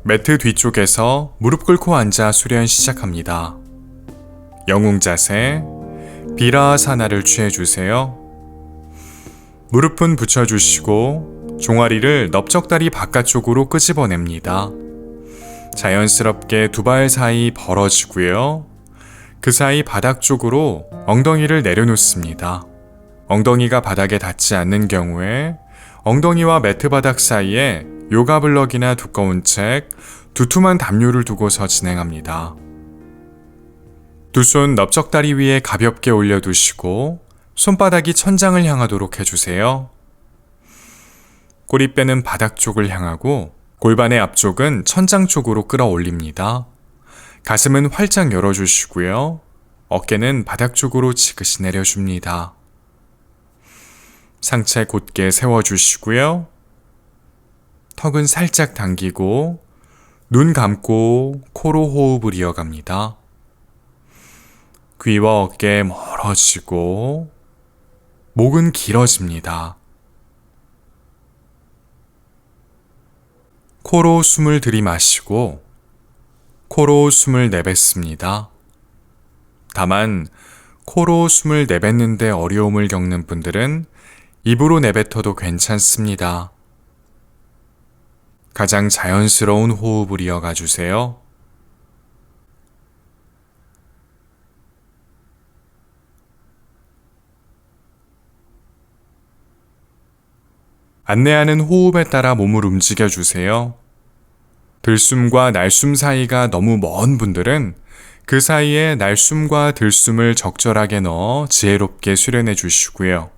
매트 뒤쪽에서 무릎 꿇고 앉아 수련 시작합니다. 영웅 자세, 비라아사나를 취해주세요. 무릎은 붙여주시고 종아리를 넓적다리 바깥쪽으로 끄집어냅니다. 자연스럽게 두 발 사이 벌어지고요. 그 사이 바닥 쪽으로 엉덩이를 내려놓습니다. 엉덩이가 바닥에 닿지 않는 경우에 엉덩이와 매트 바닥 사이에 요가 블럭이나 두꺼운 책, 두툼한 담요를 두고서 진행합니다. 두 손 넓적다리 위에 가볍게 올려두시고 손바닥이 천장을 향하도록 해주세요. 꼬리뼈는 바닥 쪽을 향하고 골반의 앞쪽은 천장 쪽으로 끌어올립니다. 가슴은 활짝 열어주시고요. 어깨는 바닥 쪽으로 지그시 내려줍니다. 상체 곧게 세워주시고요. 턱은 살짝 당기고 눈 감고 코로 호흡을 이어갑니다. 귀와 어깨 멀어지고 목은 길어집니다. 코로 숨을 들이마시고 코로 숨을 내뱉습니다. 다만 코로 숨을 내뱉는데 어려움을 겪는 분들은 입으로 내뱉어도 괜찮습니다. 가장 자연스러운 호흡을 이어가 주세요. 안내하는 호흡에 따라 몸을 움직여 주세요. 들숨과 날숨 사이가 너무 먼 분들은 그 사이에 날숨과 들숨을 적절하게 넣어 지혜롭게 수련해 주시고요.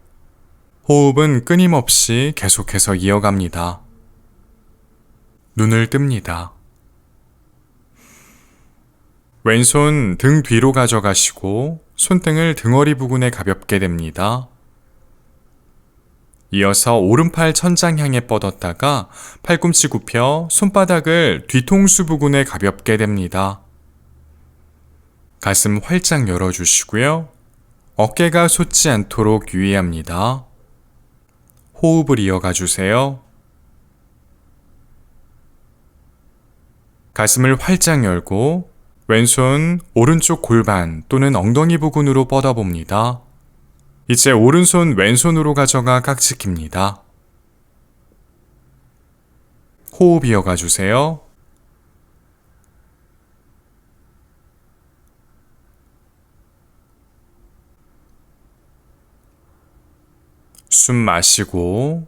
호흡은 끊임없이 계속해서 이어갑니다. 눈을 뜹니다. 왼손 등 뒤로 가져가시고 손등을 등허리 부근에 가볍게 댑니다. 이어서 오른팔 천장 향해 뻗었다가 팔꿈치 굽혀 손바닥을 뒤통수 부근에 가볍게 댑니다. 가슴 활짝 열어주시고요. 어깨가 솟지 않도록 유의합니다. 호흡을 이어가 주세요. 가슴을 활짝 열고 왼손 오른쪽 골반 또는 엉덩이 부근으로 뻗어봅니다. 이제 오른손 왼손으로 가져가 깍지 낍니다. 호흡 이어가 주세요. 숨 마시고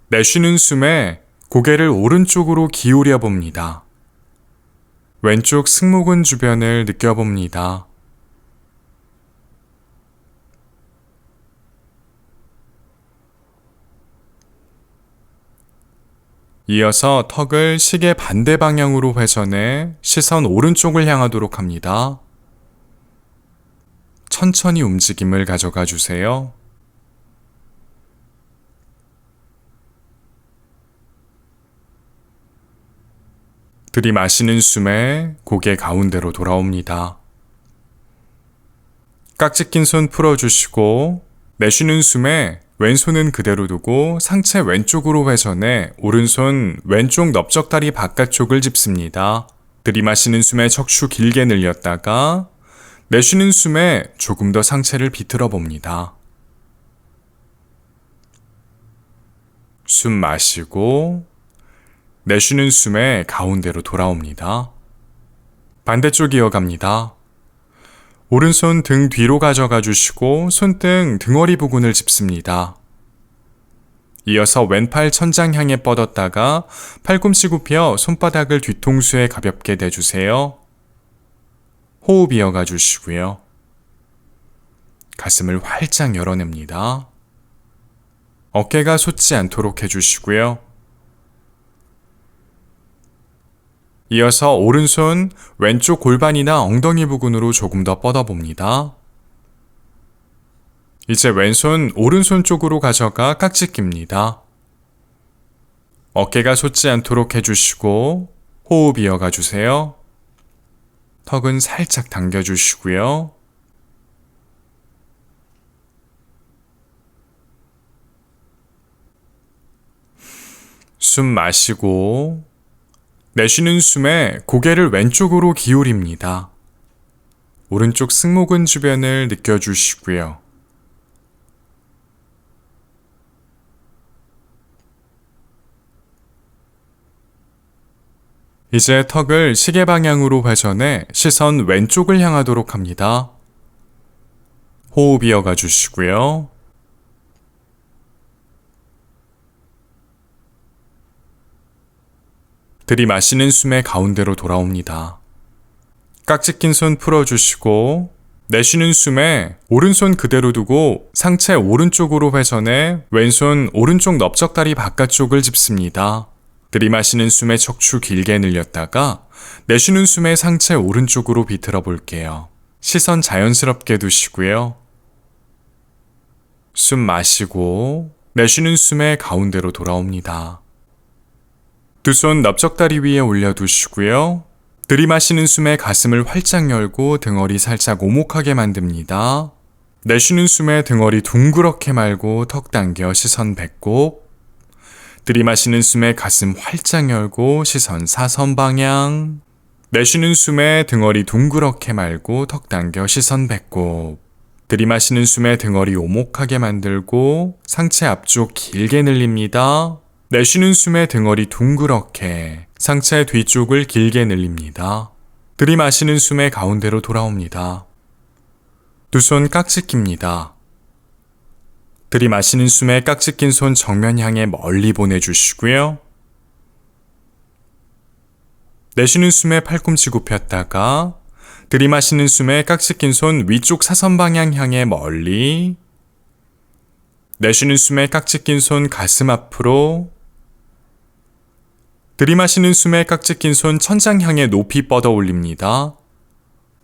내쉬는 숨에 고개를 오른쪽으로 기울여 봅니다. 왼쪽 승모근 주변을 느껴봅니다. 이어서 턱을 시계 반대 방향으로 회전해 시선 오른쪽을 향하도록 합니다. 천천히 움직임을 가져가 주세요. 들이마시는 숨에 고개 가운데로 돌아옵니다. 깍지 낀 손 풀어주시고 내쉬는 숨에 왼손은 그대로 두고 상체 왼쪽으로 회전해 오른손 왼쪽 넓적다리 바깥쪽을 짚습니다. 들이마시는 숨에 척추 길게 늘렸다가 내쉬는 숨에 조금 더 상체를 비틀어 봅니다. 숨 마시고 내쉬는 숨에 가운데로 돌아옵니다. 반대쪽 이어갑니다. 오른손 등 뒤로 가져가 주시고 손등 등허리 부근을 짚습니다. 이어서 왼팔 천장 향해 뻗었다가 팔꿈치 굽혀 손바닥을 뒤통수에 가볍게 대주세요. 호흡 이어가 주시고요. 가슴을 활짝 열어냅니다. 어깨가 솟지 않도록 해주시고요. 이어서 오른손 왼쪽 골반이나 엉덩이 부근으로 조금 더 뻗어봅니다. 이제 왼손 오른손 쪽으로 가져가 깍지 낍니다. 어깨가 솟지 않도록 해주시고 호흡 이어가 주세요. 턱은 살짝 당겨주시고요. 숨 마시고 내쉬는 숨에 고개를 왼쪽으로 기울입니다. 오른쪽 승모근 주변을 느껴주시고요. 이제 턱을 시계 방향으로 회전해 시선 왼쪽을 향하도록 합니다. 호흡 이어가 주시고요. 들이마시는 숨에 가운데로 돌아옵니다. 깍지 낀 손 풀어주시고 내쉬는 숨에 오른손 그대로 두고 상체 오른쪽으로 회전해 왼손 오른쪽 넓적다리 바깥쪽을 짚습니다. 들이마시는 숨에 척추 길게 늘렸다가 내쉬는 숨에 상체 오른쪽으로 비틀어 볼게요. 시선 자연스럽게 두시고요. 숨 마시고 내쉬는 숨에 가운데로 돌아옵니다. 두 손 넓적다리 위에 올려두시고요. 들이마시는 숨에 가슴을 활짝 열고 등허리 살짝 오목하게 만듭니다. 내쉬는 숨에 등허리 둥그렇게 말고 턱 당겨 시선 배꼽. 들이마시는 숨에 가슴 활짝 열고 시선 사선 방향. 내쉬는 숨에 등허리 둥그렇게 말고 턱 당겨 시선 배꼽. 들이마시는 숨에 등허리 오목하게 만들고 상체 앞쪽 길게 늘립니다. 내쉬는 숨에 등허리 둥그렇게 상체 뒤쪽을 길게 늘립니다. 들이마시는 숨에 가운데로 돌아옵니다. 두 손 깍지 낍니다. 들이마시는 숨에 깍지 낀 손 정면 향해 멀리 보내주시고요. 내쉬는 숨에 팔꿈치 굽혔다가 들이마시는 숨에 깍지 낀 손 위쪽 사선 방향 향해 멀리. 내쉬는 숨에 깍지 낀 손 가슴 앞으로. 들이마시는 숨에 깍지 낀 손 천장 향해 높이 뻗어 올립니다.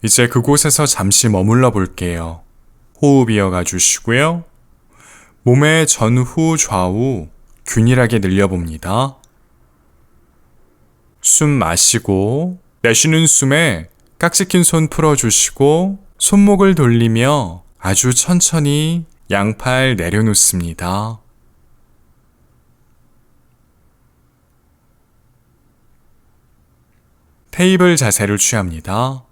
이제 그곳에서 잠시 머물러 볼게요. 호흡 이어가 주시고요. 몸의 전후 좌우 균일하게 늘려봅니다. 숨 마시고 내쉬는 숨에 깍지 낀 손 풀어주시고 손목을 돌리며 아주 천천히 양팔 내려놓습니다. 테이블 자세를 취합니다.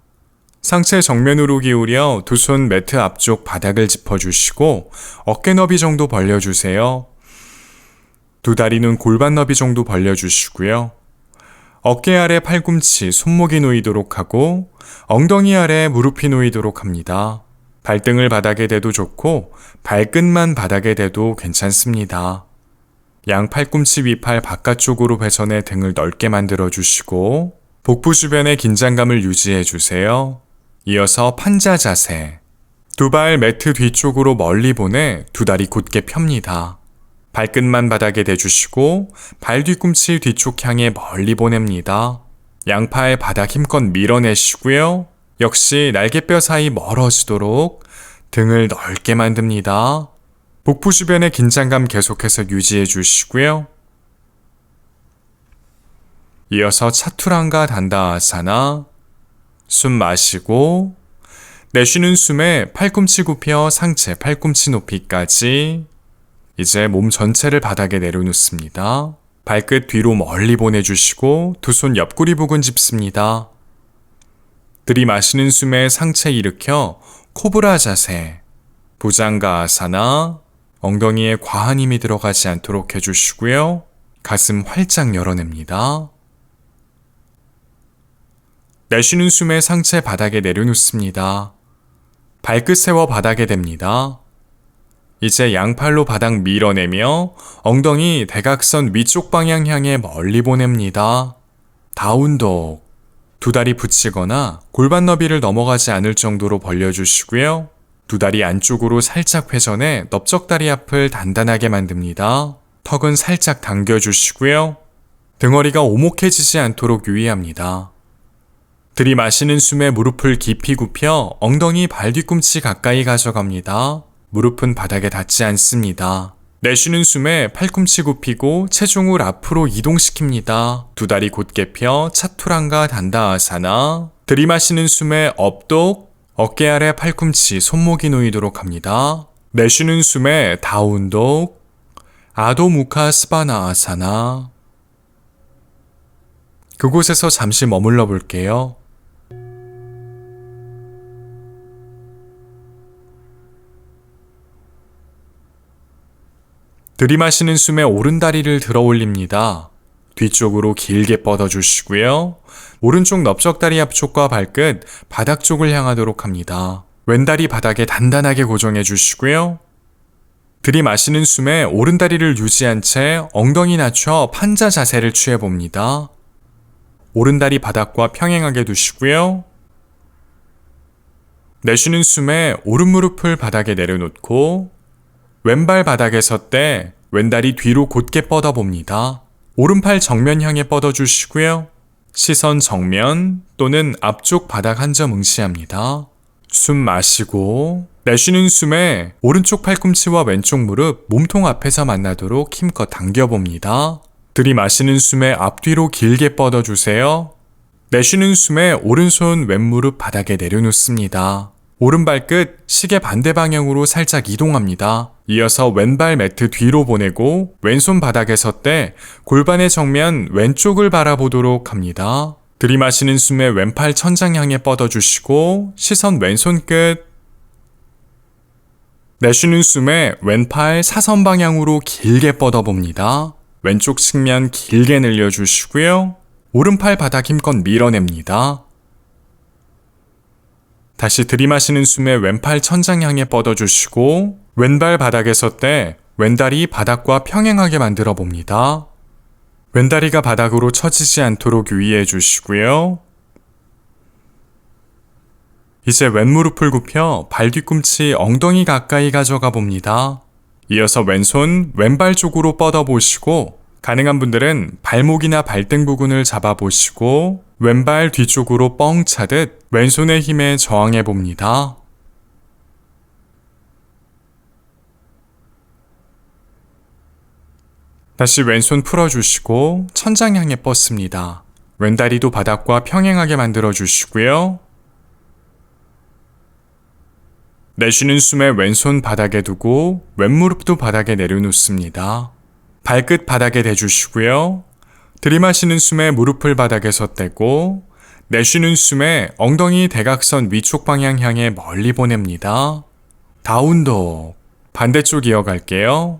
상체 정면으로 기울여 두 손 매트 앞쪽 바닥을 짚어주시고 어깨 너비 정도 벌려주세요. 두 다리는 골반 너비 정도 벌려주시고요. 어깨 아래 팔꿈치, 손목이 놓이도록 하고 엉덩이 아래 무릎이 놓이도록 합니다. 발등을 바닥에 대도 좋고 발끝만 바닥에 대도 괜찮습니다. 양 팔꿈치 위팔 바깥쪽으로 회전해 등을 넓게 만들어주시고 복부 주변의 긴장감을 유지해주세요. 이어서 판자 자세. 두 발 매트 뒤쪽으로 멀리 보내 두 다리 곧게 펴니다. 발끝만 바닥에 대주시고 발 뒤꿈치 뒤쪽 향해 멀리 보냅니다. 양팔 바닥 힘껏 밀어내시고요. 역시 날개뼈 사이 멀어지도록 등을 넓게 만듭니다. 복부 주변의 긴장감 계속해서 유지해 주시고요. 이어서 차투랑가 단다아사나. 숨 마시고 내쉬는 숨에 팔꿈치 굽혀 상체 팔꿈치 높이까지. 이제 몸 전체를 바닥에 내려놓습니다. 발끝 뒤로 멀리 보내주시고 두 손 옆구리 부근 짚습니다. 들이마시는 숨에 상체 일으켜 코브라 자세. 부장가아사나. 엉덩이에 과한 힘이 들어가지 않도록 해주시고요. 가슴 활짝 열어냅니다. 내쉬는 숨에 상체 바닥에 내려놓습니다. 발끝 세워 바닥에 댑니다. 이제 양팔로 바닥 밀어내며 엉덩이 대각선 위쪽 방향 향해 멀리 보냅니다. 다운독. 두 다리 붙이거나 골반 너비를 넘어가지 않을 정도로 벌려주시고요. 두 다리 안쪽으로 살짝 회전해 넓적다리 앞을 단단하게 만듭니다. 턱은 살짝 당겨주시고요. 등허리가 오목해지지 않도록 유의합니다. 들이마시는 숨에 무릎을 깊이 굽혀 엉덩이 발 뒤꿈치 가까이 가져갑니다. 무릎은 바닥에 닿지 않습니다. 내쉬는 숨에 팔꿈치 굽히고 체중을 앞으로 이동시킵니다. 두 다리 곧게 펴 차투랑가 단다아사나. 들이마시는 숨에 업독, 어깨 아래 팔꿈치 손목이 놓이도록 합니다. 내쉬는 숨에 다운독, 아도 무카 스바나 아사나. 그곳에서 잠시 머물러 볼게요. 들이마시는 숨에 오른다리를 들어 올립니다. 뒤쪽으로 길게 뻗어주시고요. 오른쪽 넓적다리 앞쪽과 발끝, 바닥 쪽을 향하도록 합니다. 왼다리 바닥에 단단하게 고정해 주시고요. 들이마시는 숨에 오른다리를 유지한 채 엉덩이 낮춰 판자 자세를 취해봅니다. 오른다리 바닥과 평행하게 두시고요. 내쉬는 숨에 오른무릎을 바닥에 내려놓고 왼발 바닥에 섰대 왼다리 뒤로 곧게 뻗어봅니다. 오른팔 정면 향해 뻗어주시고요. 시선 정면 또는 앞쪽 바닥 한 점 응시합니다. 숨 마시고 내쉬는 숨에 오른쪽 팔꿈치와 왼쪽 무릎 몸통 앞에서 만나도록 힘껏 당겨봅니다. 들이마시는 숨에 앞뒤로 길게 뻗어주세요. 내쉬는 숨에 오른손 왼무릎 바닥에 내려놓습니다. 오른발끝 시계 반대 방향으로 살짝 이동합니다. 이어서 왼발 매트 뒤로 보내고 왼손 바닥에 섰대 골반의 정면 왼쪽을 바라보도록 합니다. 들이마시는 숨에 왼팔 천장 향해 뻗어주시고 시선 왼손 끝. 내쉬는 숨에 왼팔 사선 방향으로 길게 뻗어봅니다. 왼쪽 측면 길게 늘려주시고요. 오른팔 바닥 힘껏 밀어냅니다. 다시 들이마시는 숨에 왼팔 천장 향해 뻗어주시고 왼발 바닥에 섰대 왼다리 바닥과 평행하게 만들어 봅니다. 왼다리가 바닥으로 처지지 않도록 유의해 주시고요. 이제 왼무릎을 굽혀 발 뒤꿈치 엉덩이 가까이 가져가 봅니다. 이어서 왼손 왼발 쪽으로 뻗어보시고 가능한 분들은 발목이나 발등 부근을 잡아보시고 왼발 뒤쪽으로 뻥 차듯 왼손의 힘에 저항해 봅니다. 다시 왼손 풀어주시고 천장 향해 뻗습니다. 왼다리도 바닥과 평행하게 만들어주시고요. 내쉬는 숨에 왼손 바닥에 두고 왼무릎도 바닥에 내려놓습니다. 발끝 바닥에 대주시고요. 들이마시는 숨에 무릎을 바닥에서 떼고 내쉬는 숨에 엉덩이 대각선 위쪽 방향 향해 멀리 보냅니다. 다운독 반대쪽 이어갈게요.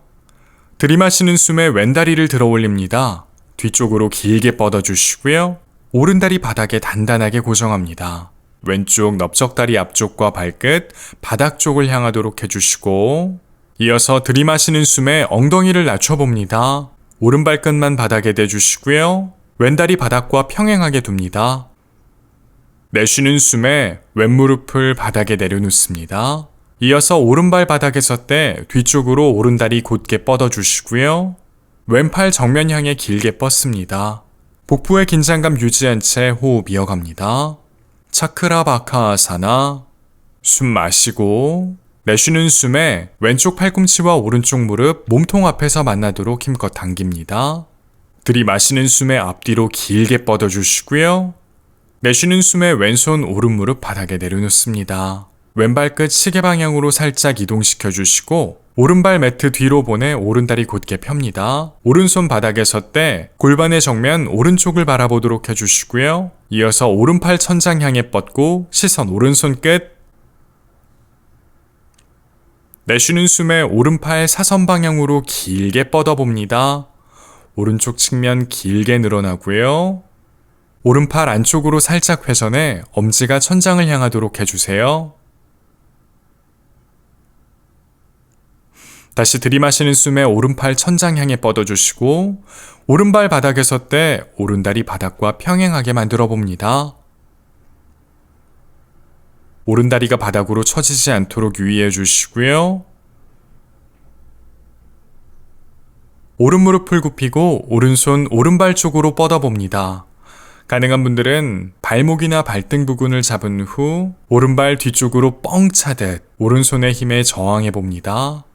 들이마시는 숨에 왼다리를 들어 올립니다. 뒤쪽으로 길게 뻗어주시고요. 오른다리 바닥에 단단하게 고정합니다. 왼쪽 넓적다리 앞쪽과 발끝, 바닥 쪽을 향하도록 해주시고 이어서 들이마시는 숨에 엉덩이를 낮춰봅니다. 오른발끝만 바닥에 대주시고요. 왼다리 바닥과 평행하게 둡니다. 내쉬는 숨에 왼무릎을 바닥에 내려놓습니다. 이어서 오른발 바닥에 섰대 뒤쪽으로 오른다리 곧게 뻗어주시고요. 왼팔 정면 향해 길게 뻗습니다. 복부의 긴장감 유지한 채 호흡 이어갑니다. 차크라 바카아사나. 숨 마시고 내쉬는 숨에 왼쪽 팔꿈치와 오른쪽 무릎 몸통 앞에서 만나도록 힘껏 당깁니다. 들이마시는 숨에 앞뒤로 길게 뻗어주시고요. 내쉬는 숨에 왼손 오른무릎 바닥에 내려놓습니다. 왼발끝 시계 방향으로 살짝 이동시켜 주시고 오른발 매트 뒤로 보내 오른다리 곧게 펴니다. 오른손 바닥에 섰대 골반의 정면 오른쪽을 바라보도록 해주시고요. 이어서 오른팔 천장 향해 뻗고 시선 오른손 끝. 내쉬는 숨에 오른팔 사선 방향으로 길게 뻗어봅니다. 오른쪽 측면 길게 늘어나고요. 오른팔 안쪽으로 살짝 회전해 엄지가 천장을 향하도록 해주세요. 다시 들이마시는 숨에 오른팔 천장 향해 뻗어주시고 오른발 바닥에 섰대 오른다리 바닥과 평행하게 만들어 봅니다. 오른다리가 바닥으로 처지지 않도록 유의해 주시고요. 오른무릎을 굽히고 오른손 오른발 쪽으로 뻗어봅니다. 가능한 분들은 발목이나 발등 부근을 잡은 후 오른발 뒤쪽으로 뻥 차듯 오른손의 힘에 저항해 봅니다.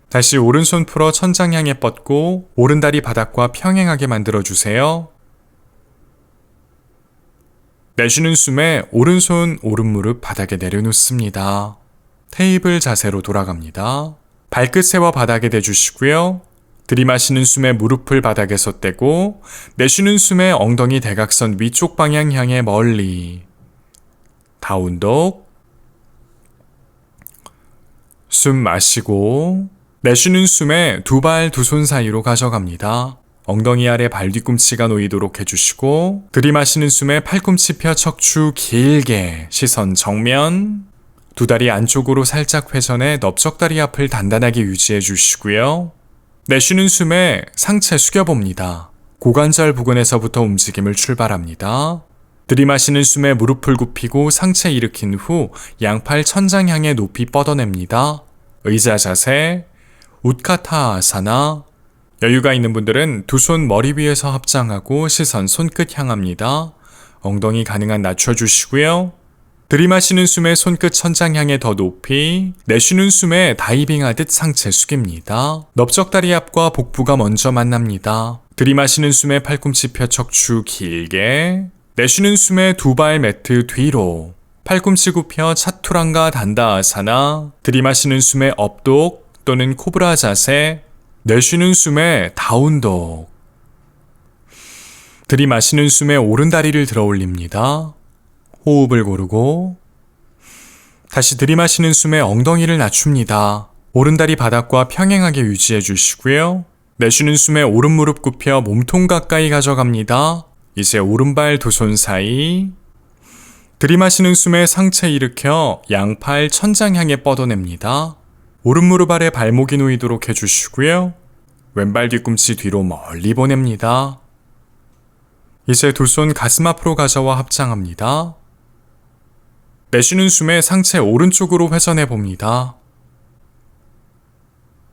다시 오른손 풀어 천장 향해 뻗고 오른다리 바닥과 평행하게 만들어주세요. 내쉬는 숨에 오른손 오른무릎 바닥에 내려놓습니다. 테이블 자세로 돌아갑니다. 발끝 세워 바닥에 대주시고요. 들이마시는 숨에 무릎을 바닥에서 떼고 내쉬는 숨에 엉덩이 대각선 위쪽 방향 향해 멀리. 다운독. 숨 마시고 내쉬는 숨에 두 발 두 손 사이로 가져갑니다. 엉덩이 아래 발 뒤꿈치가 놓이도록 해주시고 들이마시는 숨에 팔꿈치 펴 척추 길게 시선 정면. 두 다리 안쪽으로 살짝 회전해 넓적다리 앞을 단단하게 유지해 주시고요. 내쉬는 숨에 상체 숙여봅니다. 고관절 부근에서부터 움직임을 출발합니다. 들이마시는 숨에 무릎을 굽히고 상체 일으킨 후 양팔 천장 향해 높이 뻗어냅니다. 의자 자세, 우트카타 아사나. 여유가 있는 분들은 두 손 머리 위에서 합장하고 시선 손끝 향합니다. 엉덩이 가능한 낮춰주시고요. 들이마시는 숨에 손끝 천장 향해 더 높이, 내쉬는 숨에 다이빙 하듯 상체 숙입니다. 넓적다리 앞과 복부가 먼저 만납니다. 들이마시는 숨에 팔꿈치 펴 척추 길게, 내쉬는 숨에 두 발 매트 뒤로, 팔꿈치 굽혀 차투랑가 단다아사나, 들이마시는 숨에 업독 또는 코브라 자세, 내쉬는 숨에 다운독. 들이마시는 숨에 오른다리를 들어 올립니다. 호흡을 고르고 다시 들이마시는 숨에 엉덩이를 낮춥니다. 오른다리 바닥과 평행하게 유지해 주시고요. 내쉬는 숨에 오른 무릎 굽혀 몸통 가까이 가져갑니다. 이제 오른발 두 손 사이. 들이마시는 숨에 상체 일으켜 양팔 천장 향해 뻗어냅니다. 오른 무릎 아래 발목이 놓이도록 해주시고요. 왼발 뒤꿈치 뒤로 멀리 보냅니다. 이제 두 손 가슴 앞으로 가져와 합장합니다. 내쉬는 숨에 상체 오른쪽으로 회전해 봅니다.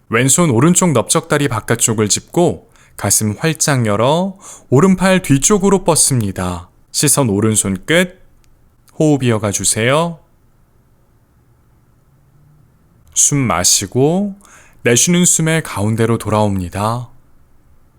왼손 오른쪽 넓적다리 바깥쪽을 짚고 가슴 활짝 열어 오른팔 뒤쪽으로 뻗습니다. 시선 오른손 끝. 호흡 이어가 주세요. 숨 마시고 내쉬는 숨에 가운데로 돌아옵니다.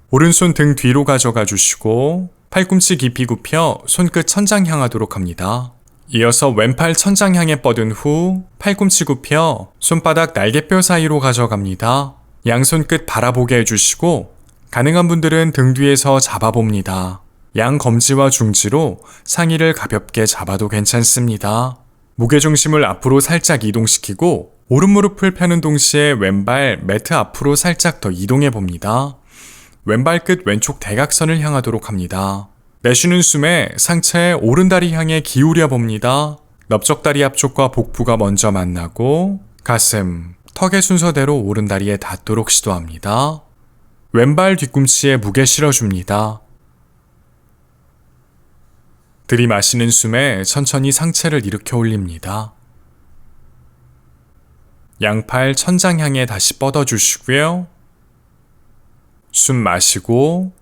오른손 등 뒤로 가져가 주시고 팔꿈치 깊이 굽혀 손끝 천장 향하도록 합니다. 이어서 왼팔 천장 향해 뻗은 후 팔꿈치 굽혀 손바닥 날개뼈 사이로 가져갑니다. 양손 끝 바라보게 해주시고 가능한 분들은 등 뒤에서 잡아봅니다. 양 검지와 중지로 상의를 가볍게 잡아도 괜찮습니다. 무게중심을 앞으로 살짝 이동시키고 오른 무릎을 펴는 동시에 왼발 매트 앞으로 살짝 더 이동해 봅니다. 왼발 끝 왼쪽 대각선을 향하도록 합니다. 내쉬는 숨에 상체 오른다리 향해 기울여 봅니다. 넓적다리 앞쪽과 복부가 먼저 만나고 가슴, 턱의 순서대로 오른다리에 닿도록 시도합니다. 왼발 뒤꿈치에 무게 실어줍니다. 들이마시는 숨에 천천히 상체를 일으켜 올립니다. 양팔 천장 향해 다시 뻗어주시고요. 숨 마시고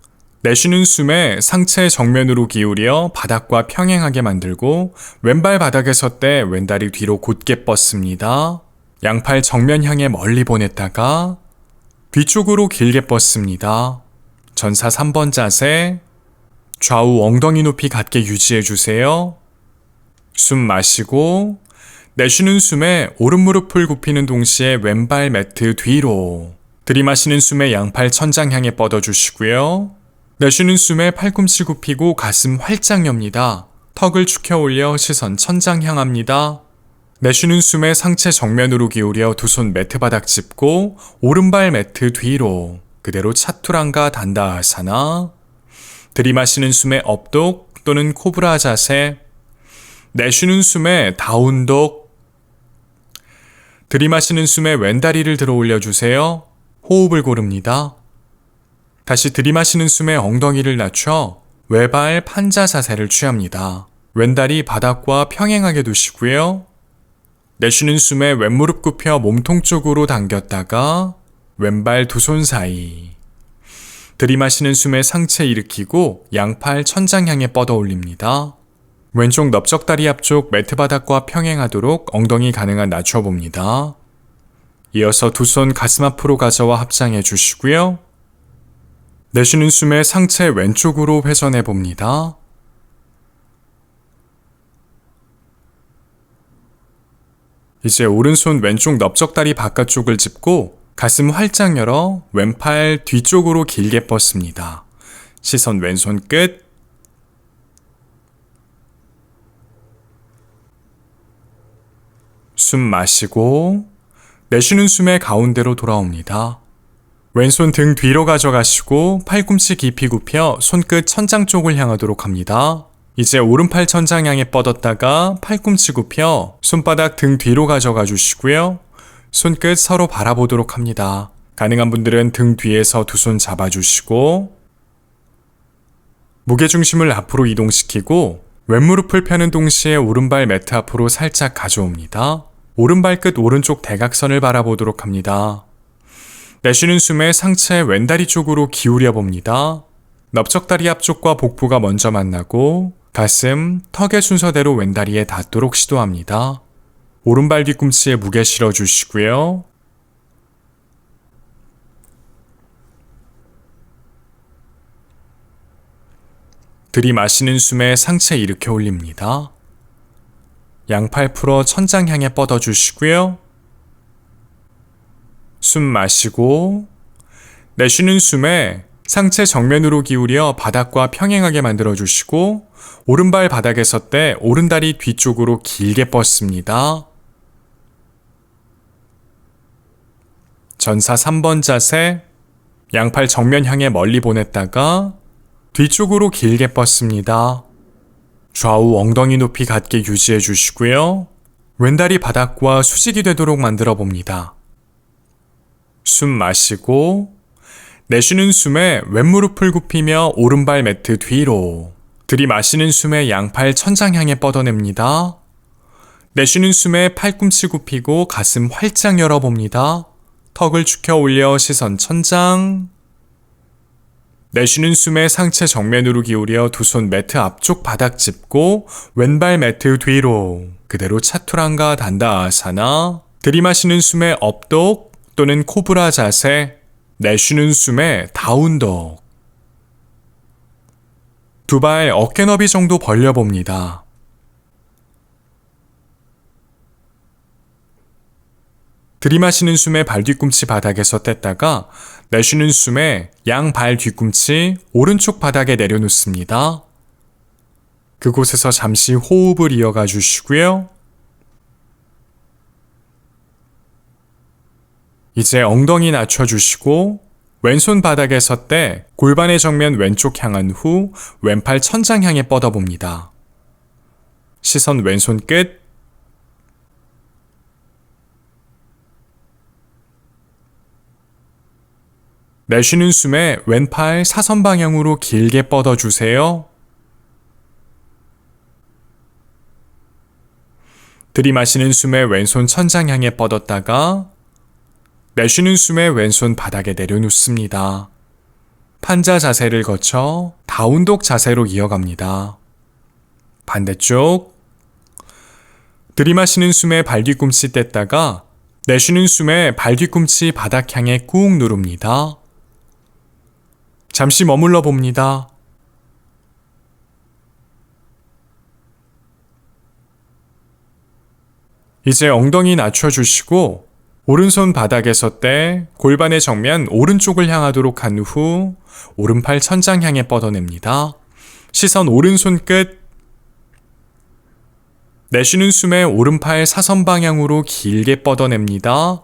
내쉬는 숨에 상체 정면으로 기울여 바닥과 평행하게 만들고 왼발 바닥에 섰대 왼다리 뒤로 곧게 뻗습니다. 양팔 정면 향해 멀리 보냈다가 뒤쪽으로 길게 뻗습니다. 전사 3번 자세. 좌우 엉덩이 높이 같게 유지해 주세요. 숨 마시고 내쉬는 숨에 오른 무릎을 굽히는 동시에 왼발 매트 뒤로. 들이마시는 숨에 양팔 천장 향해 뻗어주시고요. 내쉬는 숨에 팔꿈치 굽히고 가슴 활짝 엽니다. 턱을 축혀 올려 시선 천장 향합니다. 내쉬는 숨에 상체 정면으로 기울여 두 손 매트 바닥 짚고 오른발 매트 뒤로. 그대로 차투랑가 단다아사나. 들이마시는 숨에 업독 또는 코브라 자세. 내쉬는 숨에 다운독. 들이마시는 숨에 왼다리를 들어 올려주세요. 호흡을 고릅니다. 다시 들이마시는 숨에 엉덩이를 낮춰 외발 판자 자세를 취합니다. 왼다리 바닥과 평행하게 두시고요. 내쉬는 숨에 왼무릎 굽혀 몸통 쪽으로 당겼다가 왼발 두 손 사이. 들이마시는 숨에 상체 일으키고 양팔 천장 향해 뻗어 올립니다. 왼쪽 넓적다리 앞쪽 매트 바닥과 평행하도록 엉덩이 가능한 낮춰봅니다. 이어서 두 손 가슴 앞으로 가져와 합장해 주시고요. 내쉬는 숨에 상체 왼쪽으로 회전해 봅니다. 이제 오른손 왼쪽 넓적다리 바깥쪽을 짚고 가슴 활짝 열어 왼팔 뒤쪽으로 길게 뻗습니다. 시선 왼손 끝. 숨 마시고 내쉬는 숨에 가운데로 돌아옵니다. 왼손 등 뒤로 가져가시고 팔꿈치 깊이 굽혀 손끝 천장 쪽을 향하도록 합니다. 이제 오른팔 천장 향해 뻗었다가 팔꿈치 굽혀 손바닥 등 뒤로 가져가 주시고요. 손끝 서로 바라보도록 합니다. 가능한 분들은 등 뒤에서 두 손 잡아주시고 무게중심을 앞으로 이동시키고 왼무릎을 펴는 동시에 오른발 매트 앞으로 살짝 가져옵니다. 오른발끝 오른쪽 대각선을 바라보도록 합니다. 내쉬는 숨에 상체 왼다리 쪽으로 기울여 봅니다. 넓적다리 앞쪽과 복부가 먼저 만나고 가슴, 턱의 순서대로 왼다리에 닿도록 시도합니다. 오른발 뒤꿈치에 무게 실어주시고요. 들이마시는 숨에 상체 일으켜 올립니다. 양팔 풀어 천장 향해 뻗어주시고요. 숨 마시고 내쉬는 숨에 상체 정면으로 기울여 바닥과 평행하게 만들어주시고 오른발 바닥에 섰대 오른다리 뒤쪽으로 길게 뻗습니다. 전사 3번 자세, 양팔 정면 향해 멀리 보냈다가 뒤쪽으로 길게 뻗습니다. 좌우 엉덩이 높이 같게 유지해 주시고요. 왼다리 바닥과 수직이 되도록 만들어 봅니다. 숨 마시고 내쉬는 숨에 왼무릎을 굽히며 오른발 매트 뒤로, 들이마시는 숨에 양팔 천장 향해 뻗어냅니다. 내쉬는 숨에 팔꿈치 굽히고 가슴 활짝 열어봅니다. 턱을 축혀 올려 시선 천장. 내쉬는 숨에 상체 정면으로 기울여 두 손 매트 앞쪽 바닥 짚고 왼발 매트 뒤로, 그대로 차투랑가 단다아사나. 들이마시는 숨에 업독 또는 코브라 자세, 내쉬는 숨에 다운독. 두 발 어깨 너비 정도 벌려봅니다. 들이마시는 숨에 발 뒤꿈치 바닥에서 뗐다가 내쉬는 숨에 양 발 뒤꿈치 오른쪽 바닥에 내려놓습니다. 그곳에서 잠시 호흡을 이어가 주시고요. 이제 엉덩이 낮춰주시고 왼손 바닥에 섰대 골반의 정면 왼쪽 향한 후 왼팔 천장 향해 뻗어봅니다. 시선 왼손 끝. 내쉬는 숨에 왼팔 사선 방향으로 길게 뻗어주세요. 들이마시는 숨에 왼손 천장 향해 뻗었다가 내쉬는 숨에 왼손 바닥에 내려놓습니다. 판자 자세를 거쳐 다운독 자세로 이어갑니다. 반대쪽. 들이마시는 숨에 발 뒤꿈치 뗐다가 내쉬는 숨에 발 뒤꿈치 바닥 향해 꾹 누릅니다. 잠시 머물러 봅니다. 이제 엉덩이 낮춰주시고 오른손 바닥에 섰대 골반의 정면 오른쪽을 향하도록 한 후 오른팔 천장 향해 뻗어냅니다. 시선 오른손 끝. 내쉬는 숨에 오른팔 사선 방향으로 길게 뻗어냅니다.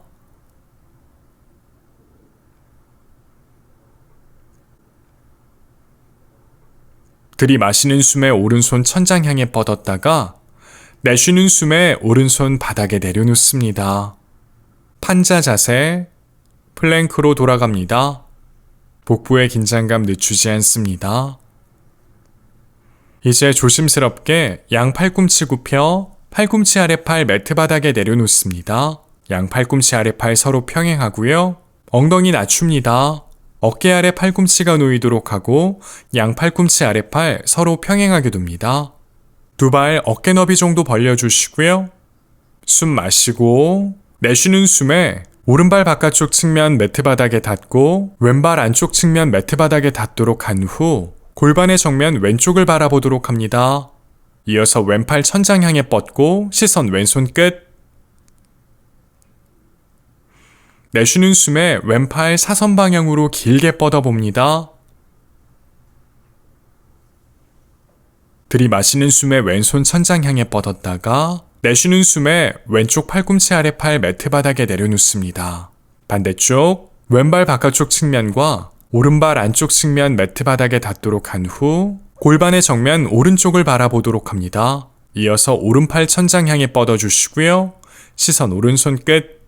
들이마시는 숨에 오른손 천장 향해 뻗었다가 내쉬는 숨에 오른손 바닥에 내려놓습니다. 판자 자세, 플랭크로 돌아갑니다. 복부의 긴장감 늦추지 않습니다. 이제 조심스럽게 양 팔꿈치 굽혀 팔꿈치 아래팔 매트 바닥에 내려놓습니다. 양 팔꿈치 아래팔 서로 평행하고요. 엉덩이 낮춥니다. 어깨 아래 팔꿈치가 놓이도록 하고 양 팔꿈치 아래팔 서로 평행하게 둡니다. 두 발 어깨 너비 정도 벌려주시고요. 숨 마시고 내쉬는 숨에 오른발 바깥쪽 측면 매트 바닥에 닿고 왼발 안쪽 측면 매트 바닥에 닿도록 한 후 골반의 정면 왼쪽을 바라보도록 합니다. 이어서 왼팔 천장 향해 뻗고 시선 왼손 끝. 내쉬는 숨에 왼팔 사선 방향으로 길게 뻗어봅니다. 들이마시는 숨에 왼손 천장 향해 뻗었다가 내쉬는 숨에 왼쪽 팔꿈치 아래 팔 매트 바닥에 내려놓습니다. 반대쪽 왼발 바깥쪽 측면과 오른발 안쪽 측면 매트 바닥에 닿도록 한 후 골반의 정면 오른쪽을 바라보도록 합니다. 이어서 오른팔 천장 향해 뻗어주시고요. 시선 오른손 끝.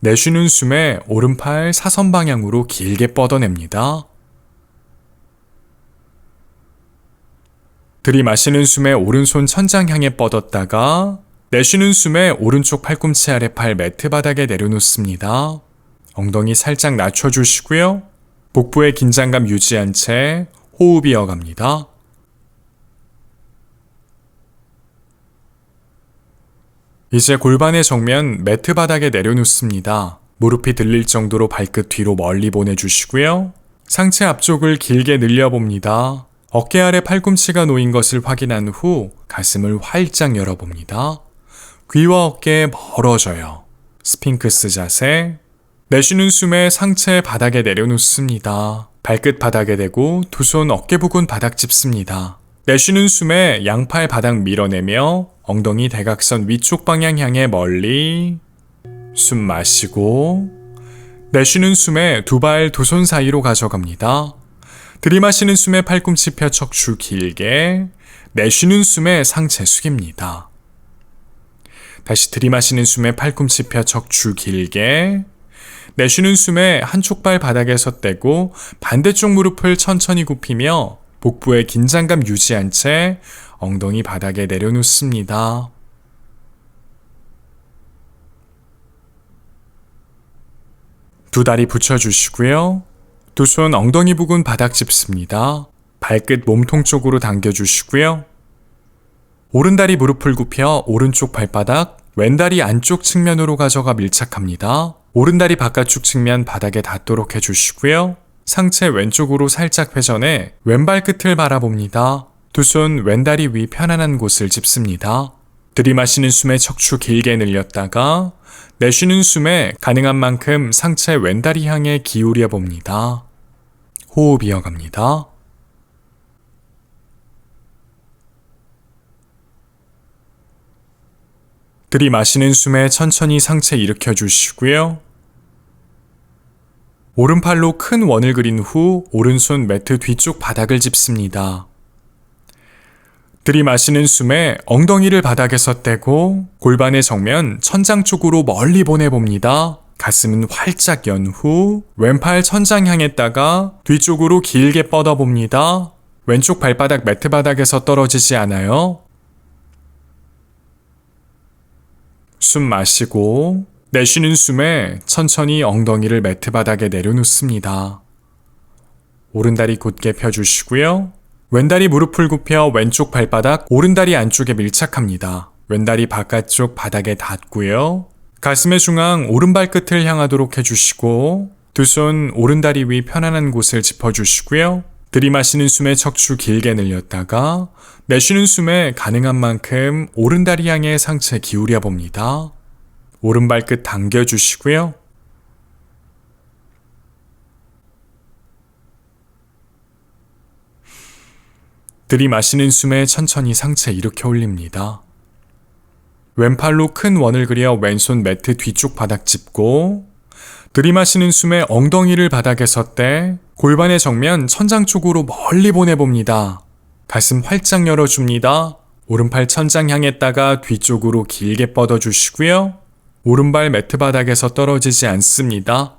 내쉬는 숨에 오른팔 사선 방향으로 길게 뻗어냅니다. 들이마시는 숨에 오른손 천장 향해 뻗었다가 내쉬는 숨에 오른쪽 팔꿈치 아래 팔 매트 바닥에 내려놓습니다. 엉덩이 살짝 낮춰주시고요. 복부의 긴장감 유지한 채 호흡 이어갑니다. 이제 골반의 정면 매트 바닥에 내려놓습니다. 무릎이 들릴 정도로 발끝 뒤로 멀리 보내주시고요. 상체 앞쪽을 길게 늘려봅니다. 어깨 아래 팔꿈치가 놓인 것을 확인한 후 가슴을 활짝 열어봅니다. 귀와 어깨 멀어져요. 스핑크스 자세. 내쉬는 숨에 상체 바닥에 내려놓습니다. 발끝 바닥에 대고 두 손 어깨 부근 바닥 짚습니다. 내쉬는 숨에 양팔 바닥 밀어내며 엉덩이 대각선 위쪽 방향 향해 멀리 숨 마시고 내쉬는 숨에 두 발 두 손 사이로 가져갑니다. 들이마시는 숨에 팔꿈치 펴 척추 길게, 내쉬는 숨에 상체 숙입니다. 다시 들이마시는 숨에 팔꿈치 펴 척추 길게, 내쉬는 숨에 한쪽 발 바닥에서 떼고 반대쪽 무릎을 천천히 굽히며 복부의 긴장감 유지한 채 엉덩이 바닥에 내려놓습니다. 두 다리 붙여주시고요. 두 손 엉덩이 부근 바닥 짚습니다. 발끝 몸통 쪽으로 당겨주시고요. 오른다리 무릎을 굽혀 오른쪽 발바닥, 왼다리 안쪽 측면으로 가져가 밀착합니다. 오른다리 바깥쪽 측면 바닥에 닿도록 해주시고요. 상체 왼쪽으로 살짝 회전해 왼발 끝을 바라봅니다. 두 손 왼다리 위 편안한 곳을 짚습니다. 들이마시는 숨에 척추 길게 늘렸다가 내쉬는 숨에 가능한 만큼 상체 왼다리 향해 기울여 봅니다. 호흡 이어갑니다. 들이마시는 숨에 천천히 상체 일으켜 주시고요. 오른팔로 큰 원을 그린 후 오른손 매트 뒤쪽 바닥을 짚습니다. 들이마시는 숨에 엉덩이를 바닥에서 떼고 골반의 정면 천장 쪽으로 멀리 보내봅니다. 가슴은 활짝 연 후 왼팔 천장 향했다가 뒤쪽으로 길게 뻗어봅니다. 왼쪽 발바닥 매트 바닥에서 떨어지지 않아요. 숨 마시고 내쉬는 숨에 천천히 엉덩이를 매트 바닥에 내려놓습니다. 오른다리 곧게 펴주시고요. 왼다리 무릎을 굽혀 왼쪽 발바닥 오른다리 안쪽에 밀착합니다. 왼다리 바깥쪽 바닥에 닿고요. 가슴의 중앙 오른발 끝을 향하도록 해주시고 두 손 오른다리 위 편안한 곳을 짚어주시고요. 들이마시는 숨에 척추 길게 늘렸다가 내쉬는 숨에 가능한 만큼 오른다리 향해 상체 기울여 봅니다. 오른발 끝 당겨주시고요. 들이마시는 숨에 천천히 상체 일으켜 올립니다. 왼팔로 큰 원을 그려 왼손 매트 뒤쪽 바닥 짚고 들이마시는 숨에 엉덩이를 바닥에서 떼 골반의 정면 천장 쪽으로 멀리 보내봅니다. 가슴 활짝 열어줍니다. 오른팔 천장 향했다가 뒤쪽으로 길게 뻗어주시고요. 오른발 매트 바닥에서 떨어지지 않습니다.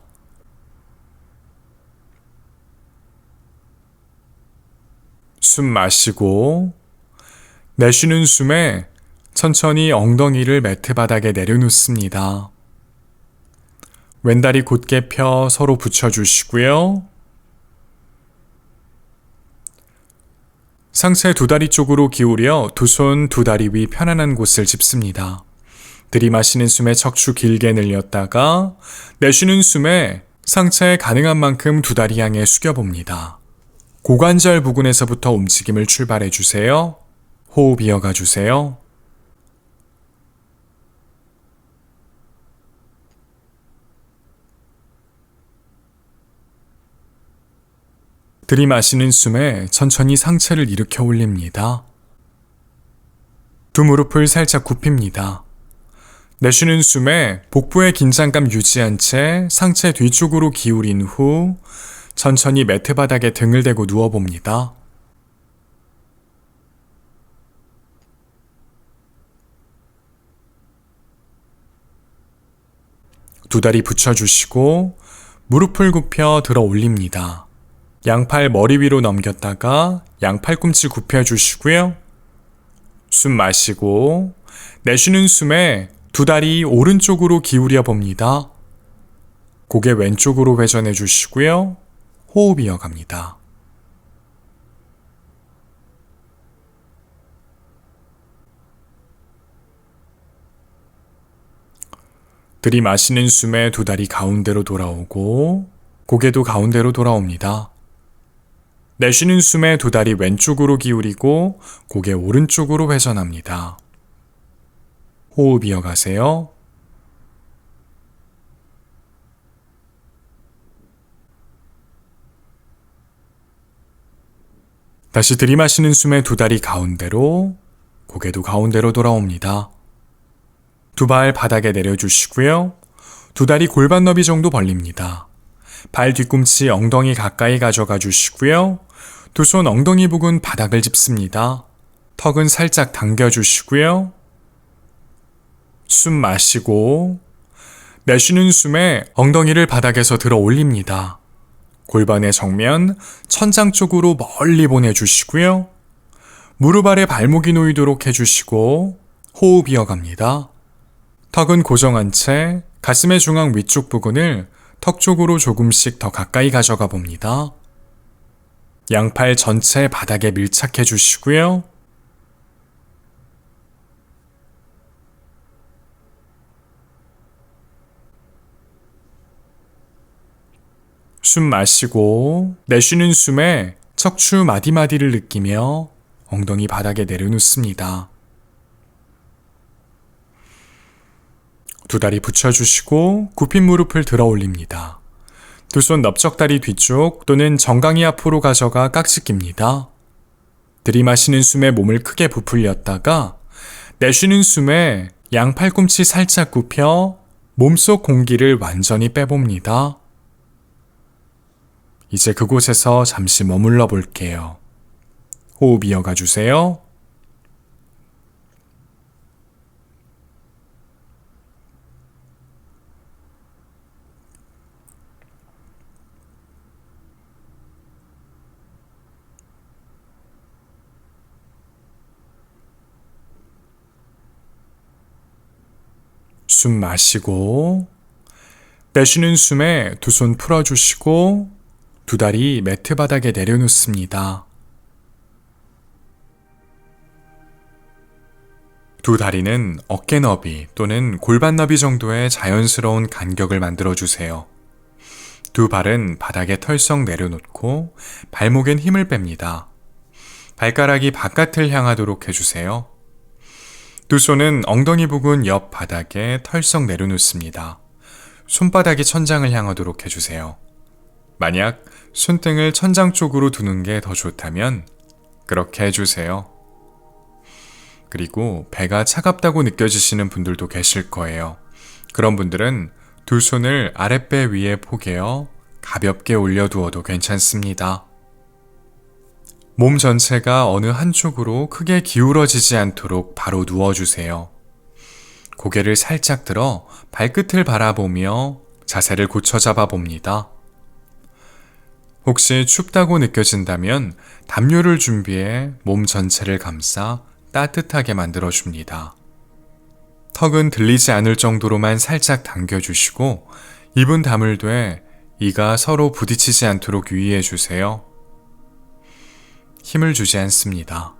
숨 마시고 내쉬는 숨에 천천히 엉덩이를 매트 바닥에 내려놓습니다. 왼다리 곧게 펴 서로 붙여주시고요. 상체 두 다리 쪽으로 기울여 두 손 두 다리 위 편안한 곳을 짚습니다. 들이마시는 숨에 척추 길게 늘렸다가 내쉬는 숨에 상체 가능한 만큼 두 다리 향해 숙여봅니다. 고관절 부근에서부터 움직임을 출발해 주세요. 호흡 이어가 주세요. 들이마시는 숨에 천천히 상체를 일으켜 올립니다. 두 무릎을 살짝 굽힙니다. 내쉬는 숨에 복부의 긴장감 유지한 채 상체 뒤쪽으로 기울인 후 천천히 매트 바닥에 등을 대고 누워봅니다. 두 다리 붙여주시고 무릎을 굽혀 들어 올립니다. 양팔 머리 위로 넘겼다가 양팔꿈치 굽혀주시고요. 숨 마시고 내쉬는 숨에 두 다리 오른쪽으로 기울여 봅니다. 고개 왼쪽으로 회전해 주시고요. 호흡 이어갑니다. 들이마시는 숨에 두 다리 가운데로 돌아오고 고개도 가운데로 돌아옵니다. 내쉬는 숨에 두 다리 왼쪽으로 기울이고 고개 오른쪽으로 회전합니다. 호흡 이어가세요. 다시 들이마시는 숨에 두 다리 가운데로, 고개도 가운데로 돌아옵니다. 두 발 바닥에 내려주시고요. 두 다리 골반 너비 정도 벌립니다. 발 뒤꿈치 엉덩이 가까이 가져가 주시고요. 두 손 엉덩이 부근 바닥을 짚습니다. 턱은 살짝 당겨주시고요. 숨 마시고 내쉬는 숨에 엉덩이를 바닥에서 들어 올립니다. 골반의 정면 천장 쪽으로 멀리 보내주시고요. 무릎 아래 발목이 놓이도록 해주시고 호흡 이어갑니다. 턱은 고정한 채 가슴의 중앙 위쪽 부근을 턱 쪽으로 조금씩 더 가까이 가져가 봅니다. 양팔 전체 바닥에 밀착해 주시고요. 숨 마시고 내쉬는 숨에 척추 마디마디를 느끼며 엉덩이 바닥에 내려놓습니다. 두 다리 붙여주시고 굽힌 무릎을 들어 올립니다. 두 손 넓적다리 뒤쪽 또는 정강이 앞으로 가져가 깍지 낍니다. 들이마시는 숨에 몸을 크게 부풀렸다가 내쉬는 숨에 양팔꿈치 살짝 굽혀 몸속 공기를 완전히 빼봅니다. 이제 그곳에서 잠시 머물러 볼게요. 호흡 이어가 주세요. 숨 마시고 내쉬는 숨에 두 손 풀어주시고 두 다리 매트 바닥에 내려놓습니다. 두 다리는 어깨 너비 또는 골반 너비 정도의 자연스러운 간격을 만들어주세요. 두 발은 바닥에 털썩 내려놓고 발목엔 힘을 뺍니다. 발가락이 바깥을 향하도록 해주세요. 두 손은 엉덩이 부근 옆 바닥에 털썩 내려놓습니다. 손바닥이 천장을 향하도록 해주세요. 만약 손등을 천장 쪽으로 두는 게 더 좋다면 그렇게 해주세요. 그리고 배가 차갑다고 느껴지시는 분들도 계실 거예요. 그런 분들은 두 손을 아랫배 위에 포개어 가볍게 올려두어도 괜찮습니다. 몸 전체가 어느 한쪽으로 크게 기울어지지 않도록 바로 누워주세요. 고개를 살짝 들어 발끝을 바라보며 자세를 고쳐 잡아봅니다. 혹시 춥다고 느껴진다면 담요를 준비해 몸 전체를 감싸 따뜻하게 만들어줍니다. 턱은 들리지 않을 정도로만 살짝 당겨주시고 입은 다물되 이가 서로 부딪히지 않도록 유의해주세요. 힘을 주지 않습니다.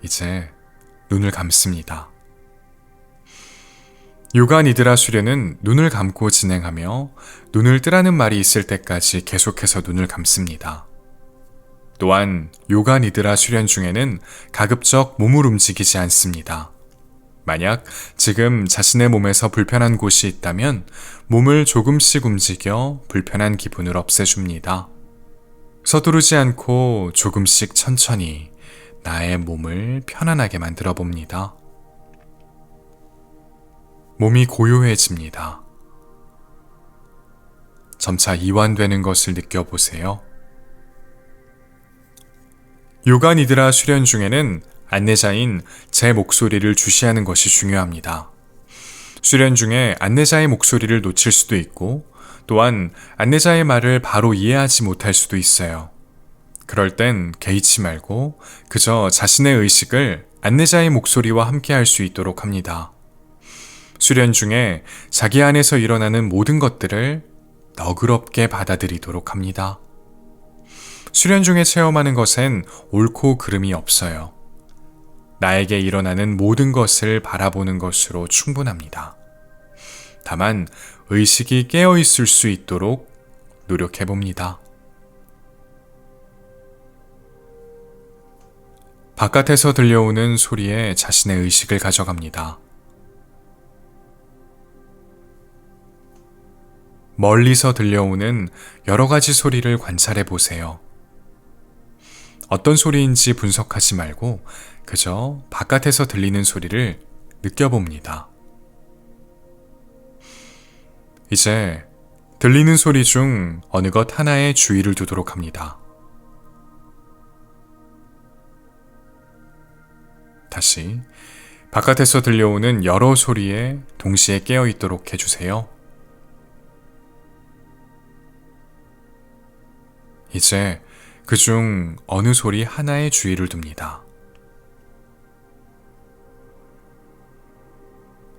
이제 눈을 감습니다. 요가 니드라 수련은 눈을 감고 진행하며 눈을 뜨라는 말이 있을 때까지 계속해서 눈을 감습니다. 또한 요가 니드라 수련 중에는 가급적 몸을 움직이지 않습니다. 만약 지금 자신의 몸에서 불편한 곳이 있다면 몸을 조금씩 움직여 불편한 기분을 없애줍니다. 서두르지 않고 조금씩 천천히 나의 몸을 편안하게 만들어 봅니다. 몸이 고요해집니다. 점차 이완되는 것을 느껴보세요. 요가 니드라 수련 중에는 안내자인 제 목소리를 주시하는 것이 중요합니다. 수련 중에 안내자의 목소리를 놓칠 수도 있고 또한 안내자의 말을 바로 이해하지 못할 수도 있어요. 그럴 땐 개의치 말고 그저 자신의 의식을 안내자의 목소리와 함께 할 수 있도록 합니다. 수련 중에 자기 안에서 일어나는 모든 것들을 너그럽게 받아들이도록 합니다. 수련 중에 체험하는 것엔 옳고 그름이 없어요. 나에게 일어나는 모든 것을 바라보는 것으로 충분합니다. 다만 의식이 깨어 있을 수 있도록 노력해 봅니다. 바깥에서 들려오는 소리에 자신의 의식을 가져갑니다. 멀리서 들려오는 여러 가지 소리를 관찰해 보세요. 어떤 소리인지 분석하지 말고 그저 바깥에서 들리는 소리를 느껴봅니다. 이제 들리는 소리 중 어느 것 하나에 주의를 두도록 합니다. 다시 바깥에서 들려오는 여러 소리에 동시에 깨어 있도록 해주세요. 이제 그중 어느 소리 하나에 주의를 둡니다.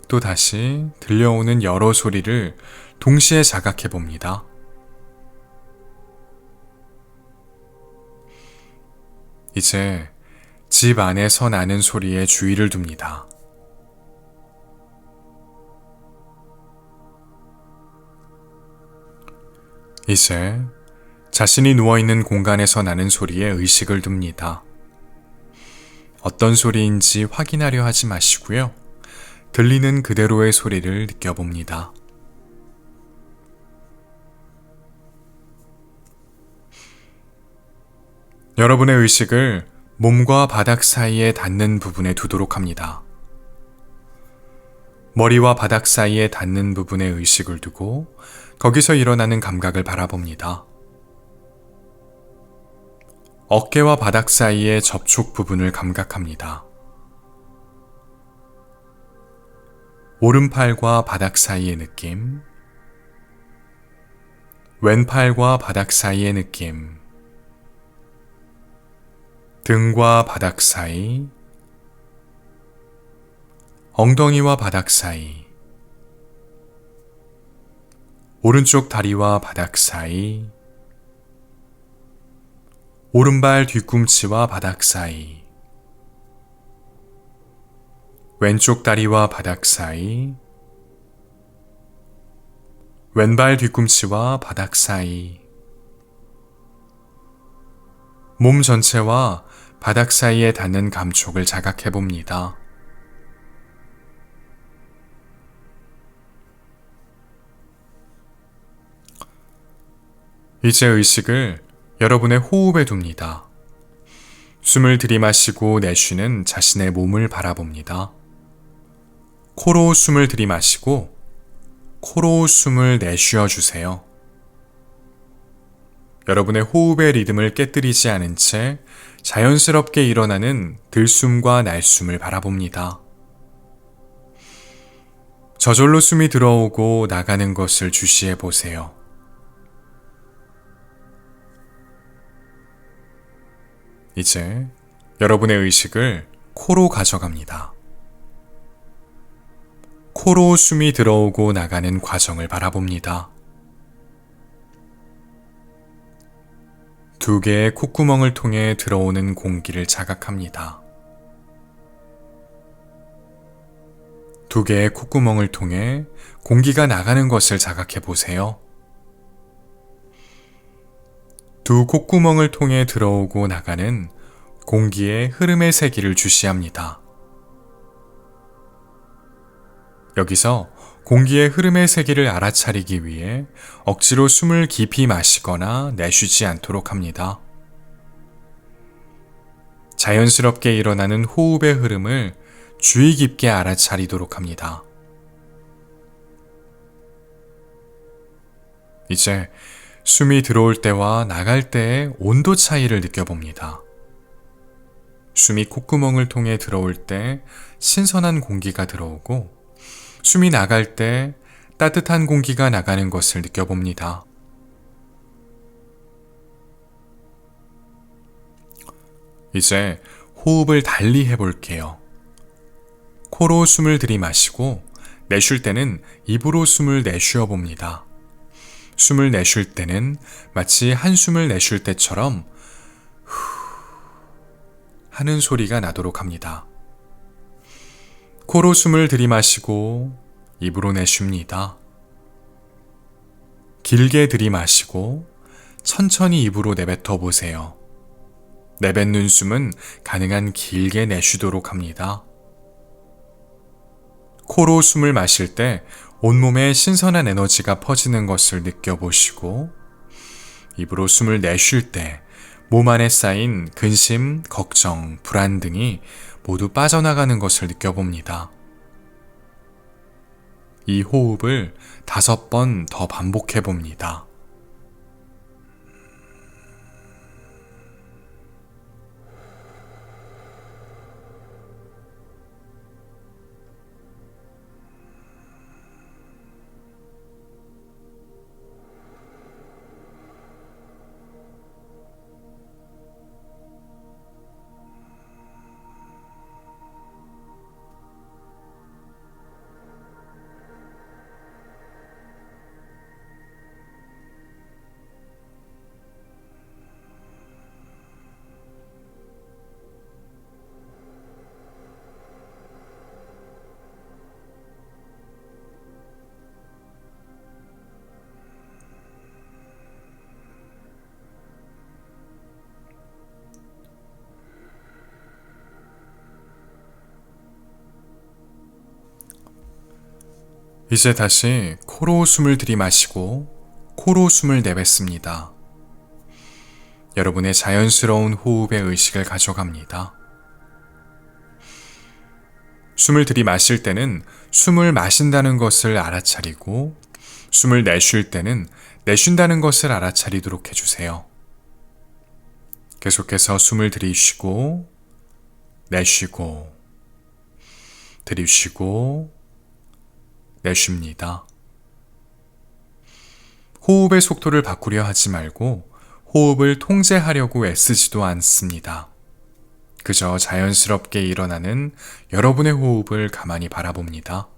또 다시 들려오는 여러 소리를 동시에 자각해 봅니다. 이제 집 안에서 나는 소리에 주의를 둡니다. 이제 자신이 누워있는 공간에서 나는 소리에 의식을 둡니다. 어떤 소리인지 확인하려 하지 마시고요. 들리는 그대로의 소리를 느껴봅니다. 여러분의 의식을 몸과 바닥 사이에 닿는 부분에 두도록 합니다. 머리와 바닥 사이에 닿는 부분에 의식을 두고 거기서 일어나는 감각을 바라봅니다. 어깨와 바닥 사이의 접촉 부분을 감각합니다. 오른팔과 바닥 사이의 느낌, 왼팔과 바닥 사이의 느낌, 등과 바닥 사이, 엉덩이와 바닥 사이, 오른쪽 다리와 바닥 사이, 오른발 뒤꿈치와 바닥 사이, 왼쪽 다리와 바닥 사이, 왼발 뒤꿈치와 바닥 사이, 몸 전체와 바닥 사이에 닿는 감촉을 자각해 봅니다. 이제 의식을 여러분의 호흡에 둡니다. 숨을 들이마시고 내쉬는 자신의 몸을 바라봅니다. 코로 숨을 들이마시고 코로 숨을 내쉬어 주세요. 여러분의 호흡의 리듬을 깨뜨리지 않은 채 자연스럽게 일어나는 들숨과 날숨을 바라봅니다. 저절로 숨이 들어오고 나가는 것을 주시해 보세요. 이제 여러분의 의식을 코로 가져갑니다. 코로 숨이 들어오고 나가는 과정을 바라봅니다. 두 개의 콧구멍을 통해 들어오는 공기를 자각합니다. 두 개의 콧구멍을 통해 공기가 나가는 것을 자각해 보세요. 두 콧구멍을 통해 들어오고 나가는 공기의 흐름의 세기를 주시합니다. 여기서 공기의 흐름의 세기를 알아차리기 위해 억지로 숨을 깊이 마시거나 내쉬지 않도록 합니다. 자연스럽게 일어나는 호흡의 흐름을 주의 깊게 알아차리도록 합니다. 이제 숨이 들어올 때와 나갈 때의 온도 차이를 느껴봅니다. 숨이 콧구멍을 통해 들어올 때 신선한 공기가 들어오고 숨이 나갈 때 따뜻한 공기가 나가는 것을 느껴봅니다. 이제 호흡을 달리 해볼게요. 코로 숨을 들이마시고 내쉴 때는 입으로 숨을 내쉬어 봅니다. 숨을 내쉴 때는 마치 한숨을 내쉴 때처럼 하는 소리가 나도록 합니다. 코로 숨을 들이마시고 입으로 내쉽니다. 길게 들이마시고 천천히 입으로 내뱉어 보세요. 내뱉는 숨은 가능한 길게 내쉬도록 합니다. 코로 숨을 마실 때 온몸에 신선한 에너지가 퍼지는 것을 느껴보시고 입으로 숨을 내쉴 때 몸 안에 쌓인 근심, 걱정, 불안 등이 모두 빠져나가는 것을 느껴봅니다. 이 호흡을 5번 더 반복해 봅니다. 이제 다시 코로 숨을 들이마시고 코로 숨을 내뱉습니다. 여러분의 자연스러운 호흡에 의식을 가져갑니다. 숨을 들이마실 때는 숨을 마신다는 것을 알아차리고 숨을 내쉴 때는 내쉰다는 것을 알아차리도록 해주세요. 계속해서 숨을 들이쉬고 내쉬고 들이쉬고 내쉽니다. 호흡의 속도를 바꾸려 하지 말고 호흡을 통제하려고 애쓰지도 않습니다. 그저 자연스럽게 일어나는 여러분의 호흡을 가만히 바라봅니다.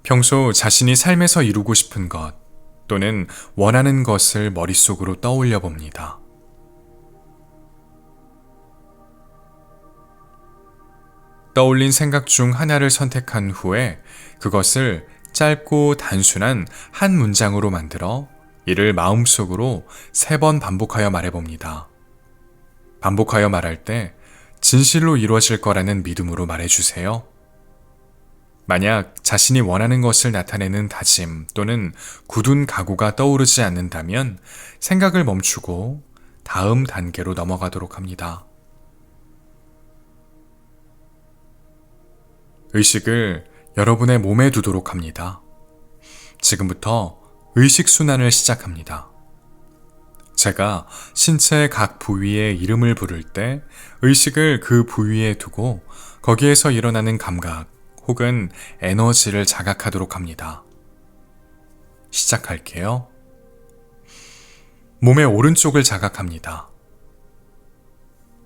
평소 자신이 삶에서 이루고 싶은 것 또는 원하는 것을 머릿속으로 떠올려 봅니다. 떠올린 생각 중 하나를 선택한 후에 그것을 짧고 단순한 한 문장으로 만들어 이를 마음속으로 3번 반복하여 말해봅니다. 반복하여 말할 때 진실로 이루어질 거라는 믿음으로 말해주세요. 만약 자신이 원하는 것을 나타내는 다짐 또는 굳은 각오가 떠오르지 않는다면 생각을 멈추고 다음 단계로 넘어가도록 합니다. 의식을 여러분의 몸에 두도록 합니다. 지금부터 의식 순환을 시작합니다. 제가 신체의 각 부위의 이름을 부를 때 의식을 그 부위에 두고 거기에서 일어나는 감각 혹은 에너지를 자각하도록 합니다. 시작할게요. 몸의 오른쪽을 자각합니다.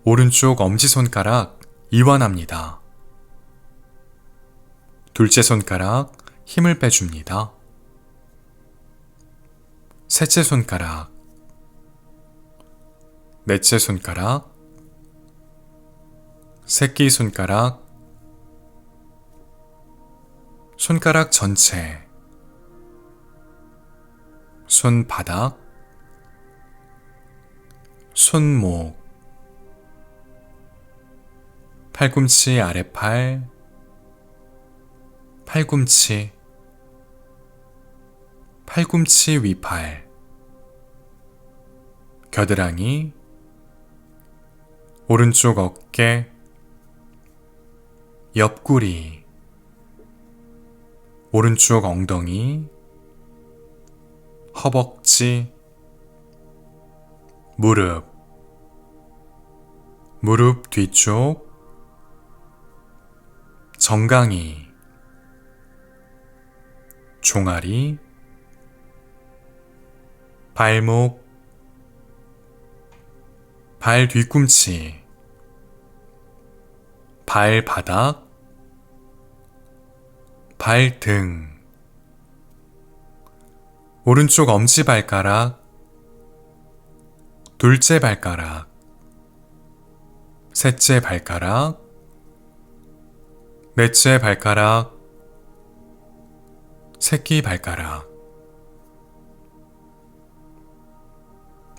오른쪽 엄지손가락 이완합니다. 둘째 손가락 힘을 빼줍니다. 셋째 손가락, 넷째 손가락, 새끼 손가락, 손가락 전체, 손바닥, 손목, 팔꿈치 아랫팔, 팔꿈치, 팔꿈치 위팔, 겨드랑이, 오른쪽 어깨, 옆구리, 오른쪽 엉덩이, 허벅지, 무릎, 무릎 뒤쪽, 정강이, 종아리, 발목, 발 뒤꿈치, 발바닥, 발등, 오른쪽 엄지발가락, 둘째 발가락, 셋째 발가락, 넷째 발가락, 새끼 발가락.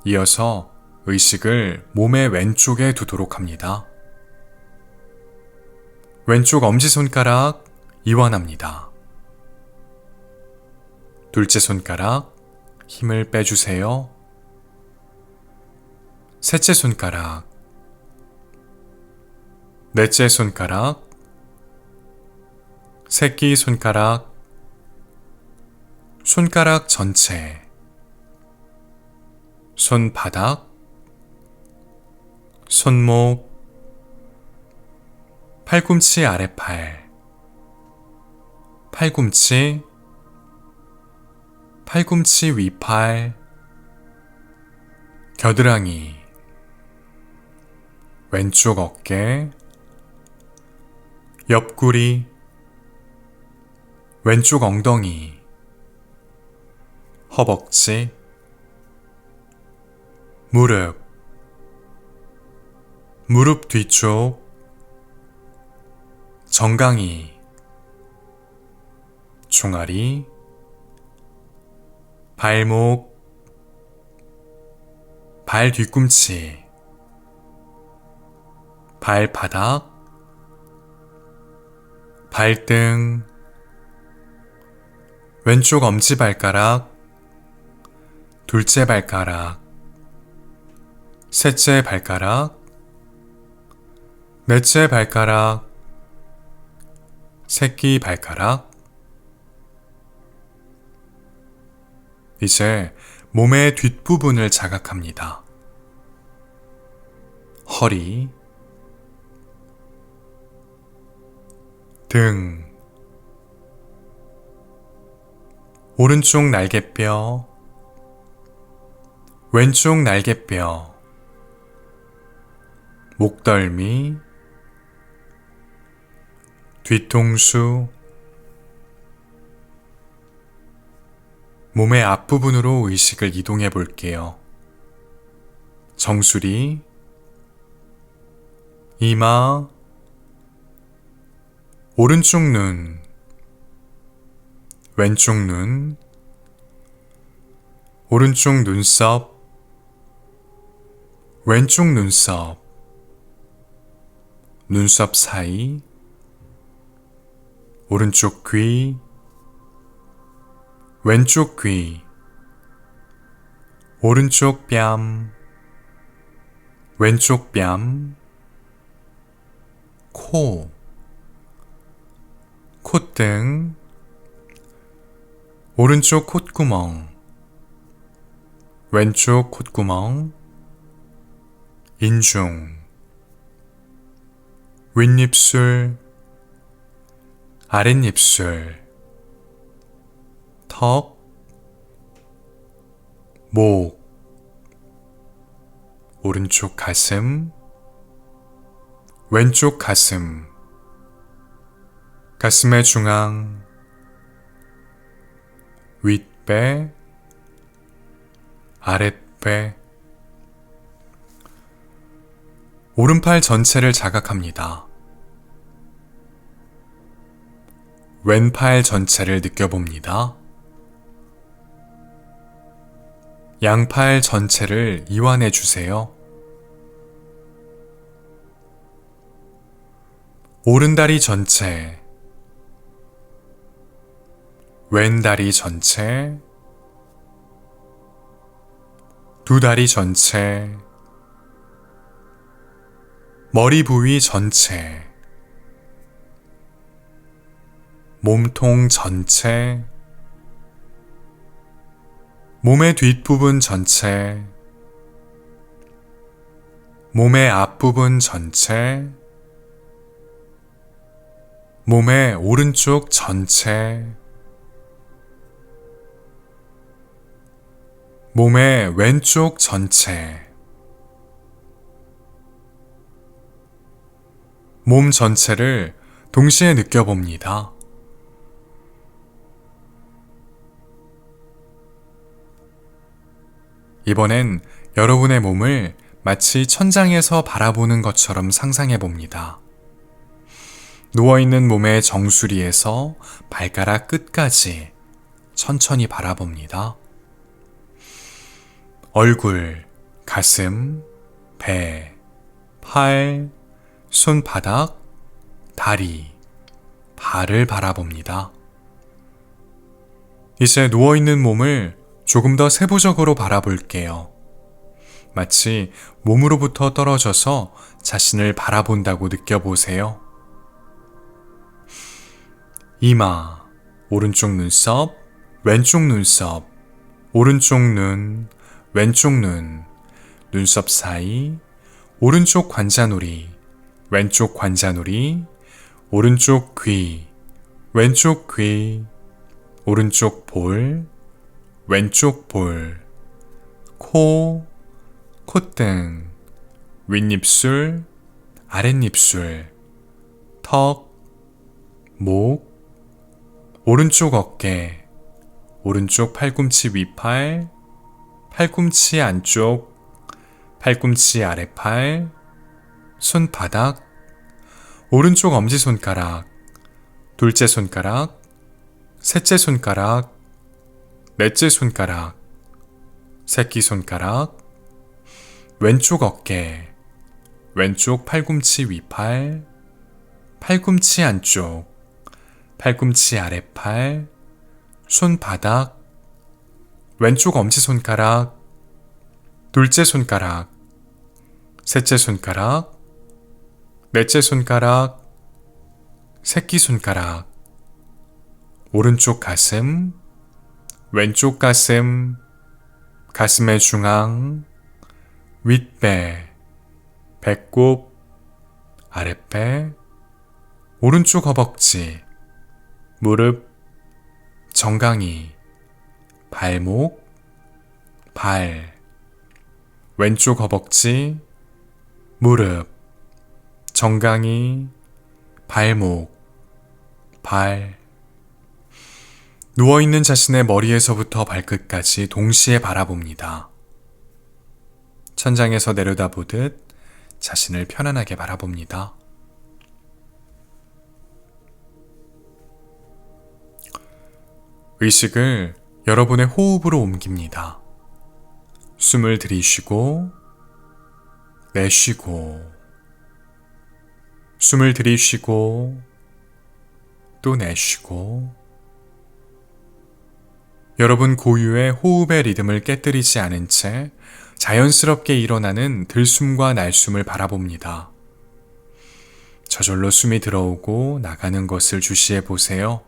이어서 의식을 몸의 왼쪽에 두도록 합니다. 왼쪽 엄지손가락 이완합니다. 둘째 손가락 힘을 빼주세요. 셋째 손가락, 넷째 손가락, 새끼 손가락, 손가락 전체, 손바닥, 손목, 팔꿈치 아랫팔, 팔꿈치, 팔꿈치 위팔, 겨드랑이, 왼쪽 어깨, 옆구리, 왼쪽 엉덩이, 허벅지, 무릎, 무릎 뒤쪽, 정강이, 종아리, 발목, 발 뒤꿈치, 발바닥, 발등, 왼쪽 엄지발가락, 둘째 발가락, 셋째 발가락, 넷째 발가락, 새끼 발가락. 이제 몸의 뒷부분을 자각합니다. 허리, 등, 오른쪽 날개뼈, 왼쪽 날개뼈, 목덜미, 뒤통수, 몸의 앞부분으로 의식을 이동해 볼게요. 정수리, 이마, 오른쪽 눈, 왼쪽 눈, 오른쪽 눈썹, 왼쪽 눈썹, 눈썹 사이, 오른쪽 귀, 왼쪽 귀, 오른쪽 뺨, 왼쪽 뺨, 코, 콧등, 오른쪽 콧구멍, 왼쪽 콧구멍, 인중, 윗입술, 아랫입술, 턱, 목, 오른쪽 가슴, 왼쪽 가슴, 가슴의 중앙, 윗배, 아랫배, 오른팔 전체를 자각합니다. 왼팔 전체를 느껴봅니다. 양팔 전체를 이완해 주세요. 오른다리 전체, 왼다리 전체, 두 다리 전체, 머리 부위 전체, 몸통 전체, 몸의 뒷부분 전체, 몸의 앞부분 전체, 몸의 오른쪽 전체, 몸의 왼쪽 전체, 몸 전체를 동시에 느껴봅니다. 이번엔 여러분의 몸을 마치 천장에서 바라보는 것처럼 상상해 봅니다. 누워있는 몸의 정수리에서 발가락 끝까지 천천히 바라봅니다. 얼굴, 가슴, 배, 팔, 손바닥, 다리, 발을 바라봅니다. 이제 누워있는 몸을 조금 더 세부적으로 바라볼게요. 마치 몸으로부터 떨어져서 자신을 바라본다고 느껴보세요. 이마, 오른쪽 눈썹, 왼쪽 눈썹, 오른쪽 눈, 왼쪽 눈, 눈썹 사이, 오른쪽 관자놀이, 왼쪽 관자놀이, 오른쪽 귀, 왼쪽 귀, 오른쪽 볼, 왼쪽 볼, 코, 콧등, 윗입술, 아랫입술, 턱, 목, 오른쪽 어깨, 오른쪽 팔꿈치 위팔, 팔꿈치 안쪽, 팔꿈치 아래팔, 손바닥, 오른쪽 엄지손가락, 둘째 손가락, 셋째 손가락, 넷째 손가락, 새끼손가락, 왼쪽 어깨, 왼쪽 팔꿈치 위팔, 팔꿈치 안쪽, 팔꿈치 아래팔, 손바닥, 왼쪽 엄지손가락, 둘째 손가락, 셋째 손가락, 넷째 손가락, 새끼손가락, 오른쪽 가슴, 왼쪽 가슴, 가슴의 중앙, 윗배, 배꼽, 아랫배, 오른쪽 허벅지, 무릎, 정강이, 발목, 발, 왼쪽 허벅지, 무릎, 정강이, 발목, 발. 누워있는 자신의 머리에서부터 발끝까지 동시에 바라봅니다. 천장에서 내려다보듯 자신을 편안하게 바라봅니다. 의식을 여러분의 호흡으로 옮깁니다. 숨을 들이쉬고 내쉬고, 숨을 들이쉬고 또 내쉬고. 여러분 고유의 호흡의 리듬을 깨뜨리지 않은 채 자연스럽게 일어나는 들숨과 날숨을 바라봅니다. 저절로 숨이 들어오고 나가는 것을 주시해 보세요.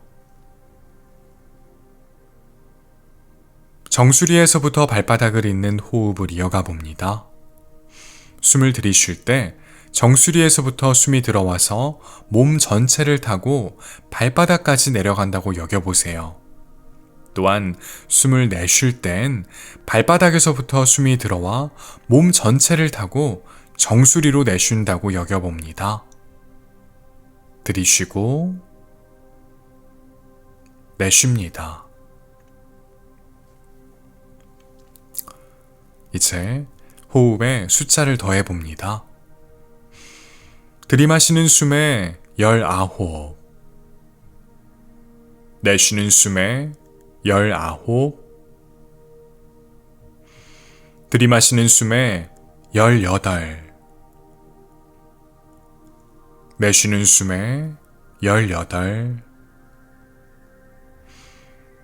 정수리에서부터 발바닥을 잇는 호흡을 이어가 봅니다. 숨을 들이쉴 때 정수리에서부터 숨이 들어와서 몸 전체를 타고 발바닥까지 내려간다고 여겨보세요. 또한 숨을 내쉴 땐 발바닥에서부터 숨이 들어와 몸 전체를 타고 정수리로 내쉰다고 여겨봅니다. 들이쉬고 내쉽니다. 이제 호흡에 숫자를 더해봅니다. 들이마시는 숨에 19, 내쉬는 숨에 19, 들이마시는 숨에 18, 내쉬는 숨에 18.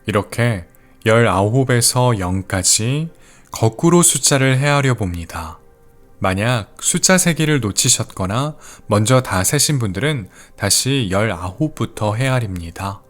이렇게 19에서 0까지 거꾸로 숫자를 헤아려 봅니다. 만약 숫자 세기를 놓치셨거나 먼저 다 세신 분들은 다시 19부터 헤아립니다.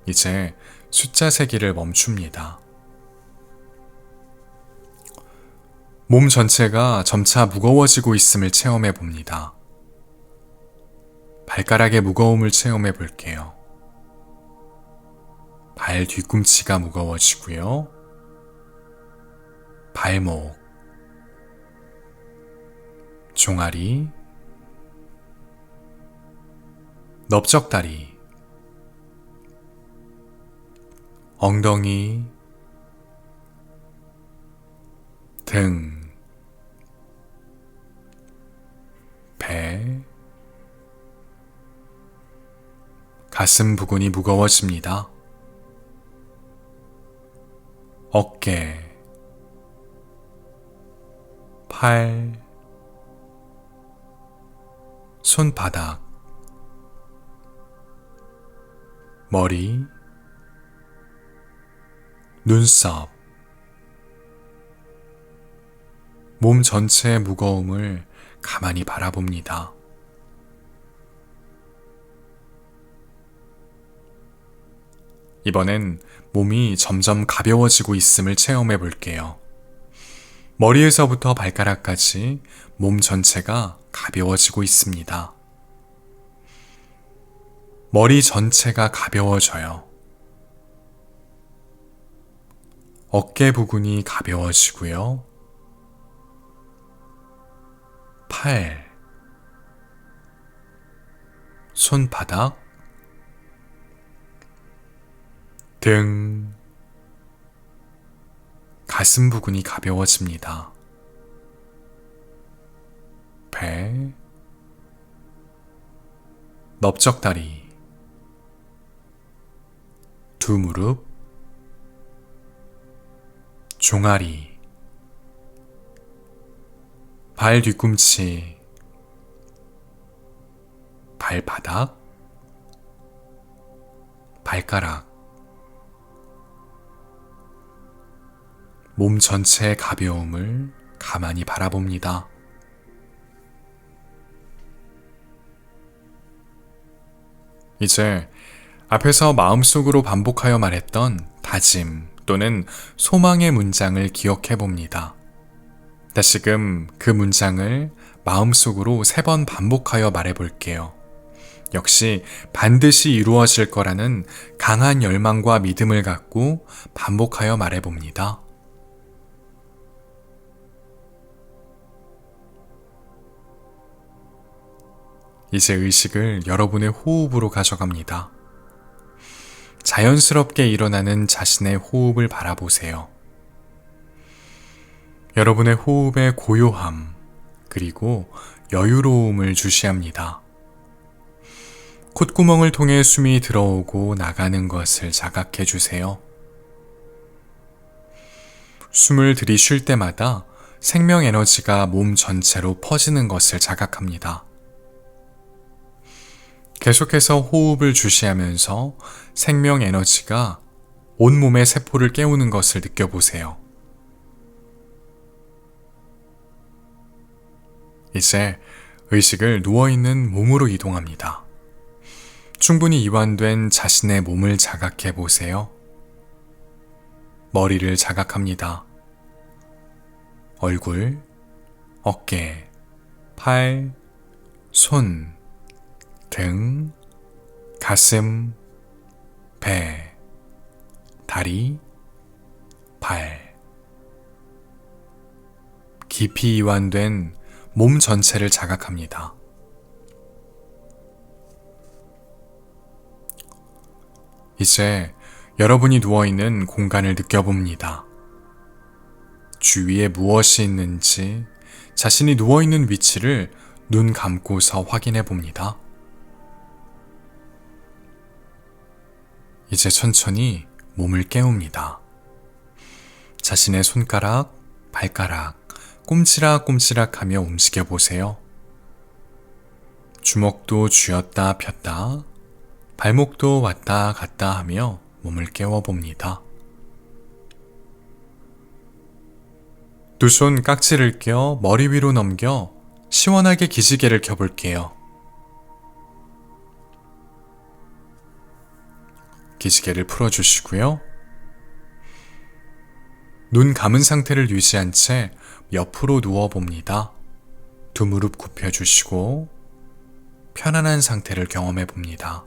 이제 숫자 세기를 멈춥니다. 몸 전체가 점차 무거워지고 있음을 체험해 봅니다. 발가락의 무거움을 체험해 볼게요. 발 뒤꿈치가 무거워지고요. 발목, 종아리, 넓적다리, 엉덩이, 등, 배, 가슴 부근이 무거워집니다. 어깨, 팔, 손바닥, 머리, 눈썹, 몸 전체의 무거움을 가만히 바라봅니다. 이번엔 몸이 점점 가벼워지고 있음을 체험해 볼게요. 머리에서부터 발가락까지 몸 전체가 가벼워지고 있습니다. 머리 전체가 가벼워져요. 어깨 부분이 가벼워지고요. 팔, 손바닥, 등, 가슴 부분이 가벼워집니다. 배, 넓적다리, 두 무릎, 종아리, 발 뒤꿈치, 발바닥, 발가락, 몸 전체의 가벼움을 가만히 바라봅니다. 이제 앞에서 마음속으로 반복하여 말했던 다짐 또는 소망의 문장을 기억해 봅니다. 다시금 그 문장을 마음속으로 3번 반복하여 말해 볼게요. 역시 반드시 이루어질 거라는 강한 열망과 믿음을 갖고 반복하여 말해 봅니다. 이제 의식을 여러분의 호흡으로 가져갑니다. 자연스럽게 일어나는 자신의 호흡을 바라보세요. 여러분의 호흡의 고요함, 그리고 여유로움을 주시합니다. 콧구멍을 통해 숨이 들어오고 나가는 것을 자각해 주세요. 숨을 들이쉴 때마다 생명 에너지가 몸 전체로 퍼지는 것을 자각합니다. 계속해서 호흡을 주시하면서 생명 에너지가 온몸의 세포를 깨우는 것을 느껴보세요. 이제 의식을 누워있는 몸으로 이동합니다. 충분히 이완된 자신의 몸을 자각해 보세요. 머리를 자각합니다. 얼굴, 어깨, 팔, 손, 등, 가슴, 배, 다리, 발. 깊이 이완된 몸 전체를 자각합니다. 이제 여러분이 누워있는 공간을 느껴봅니다. 주위에 무엇이 있는지 자신이 누워있는 위치를 눈 감고서 확인해 봅니다. 이제 천천히 몸을 깨웁니다. 자신의 손가락, 발가락, 꼼지락꼼지락하며 움직여 보세요. 주먹도 쥐었다 폈다, 발목도 왔다 갔다 하며 몸을 깨워봅니다. 두 손 깍지를 껴 머리 위로 넘겨 시원하게 기지개를 켜볼게요. 기지개를 풀어주시고요. 눈 감은 상태를 유지한 채 옆으로 누워봅니다. 두 무릎 굽혀주시고 편안한 상태를 경험해봅니다.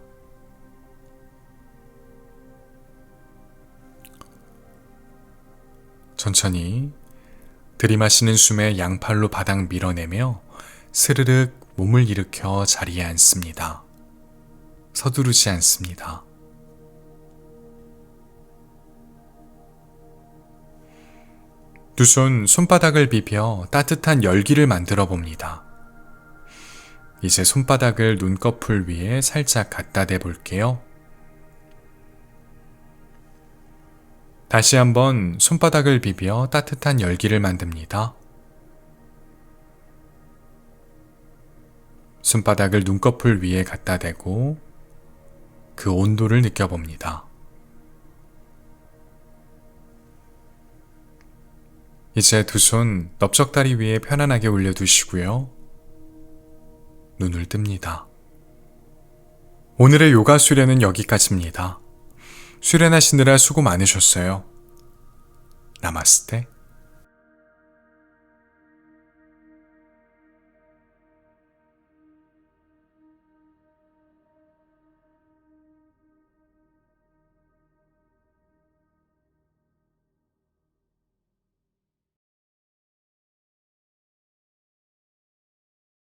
천천히 들이마시는 숨에 양팔로 바닥 밀어내며 스르륵 몸을 일으켜 자리에 앉습니다. 서두르지 않습니다. 두 손 손바닥을 비벼 따뜻한 열기를 만들어 봅니다. 이제 손바닥을 눈꺼풀 위에 살짝 갖다 대 볼게요. 다시 한번 손바닥을 비벼 따뜻한 열기를 만듭니다. 손바닥을 눈꺼풀 위에 갖다 대고 그 온도를 느껴봅니다. 이제 두 손 넓적다리 위에 편안하게 올려두시고요. 눈을 뜹니다. 오늘의 요가 수련은 여기까지입니다. 수련하시느라 수고 많으셨어요. 나마스테.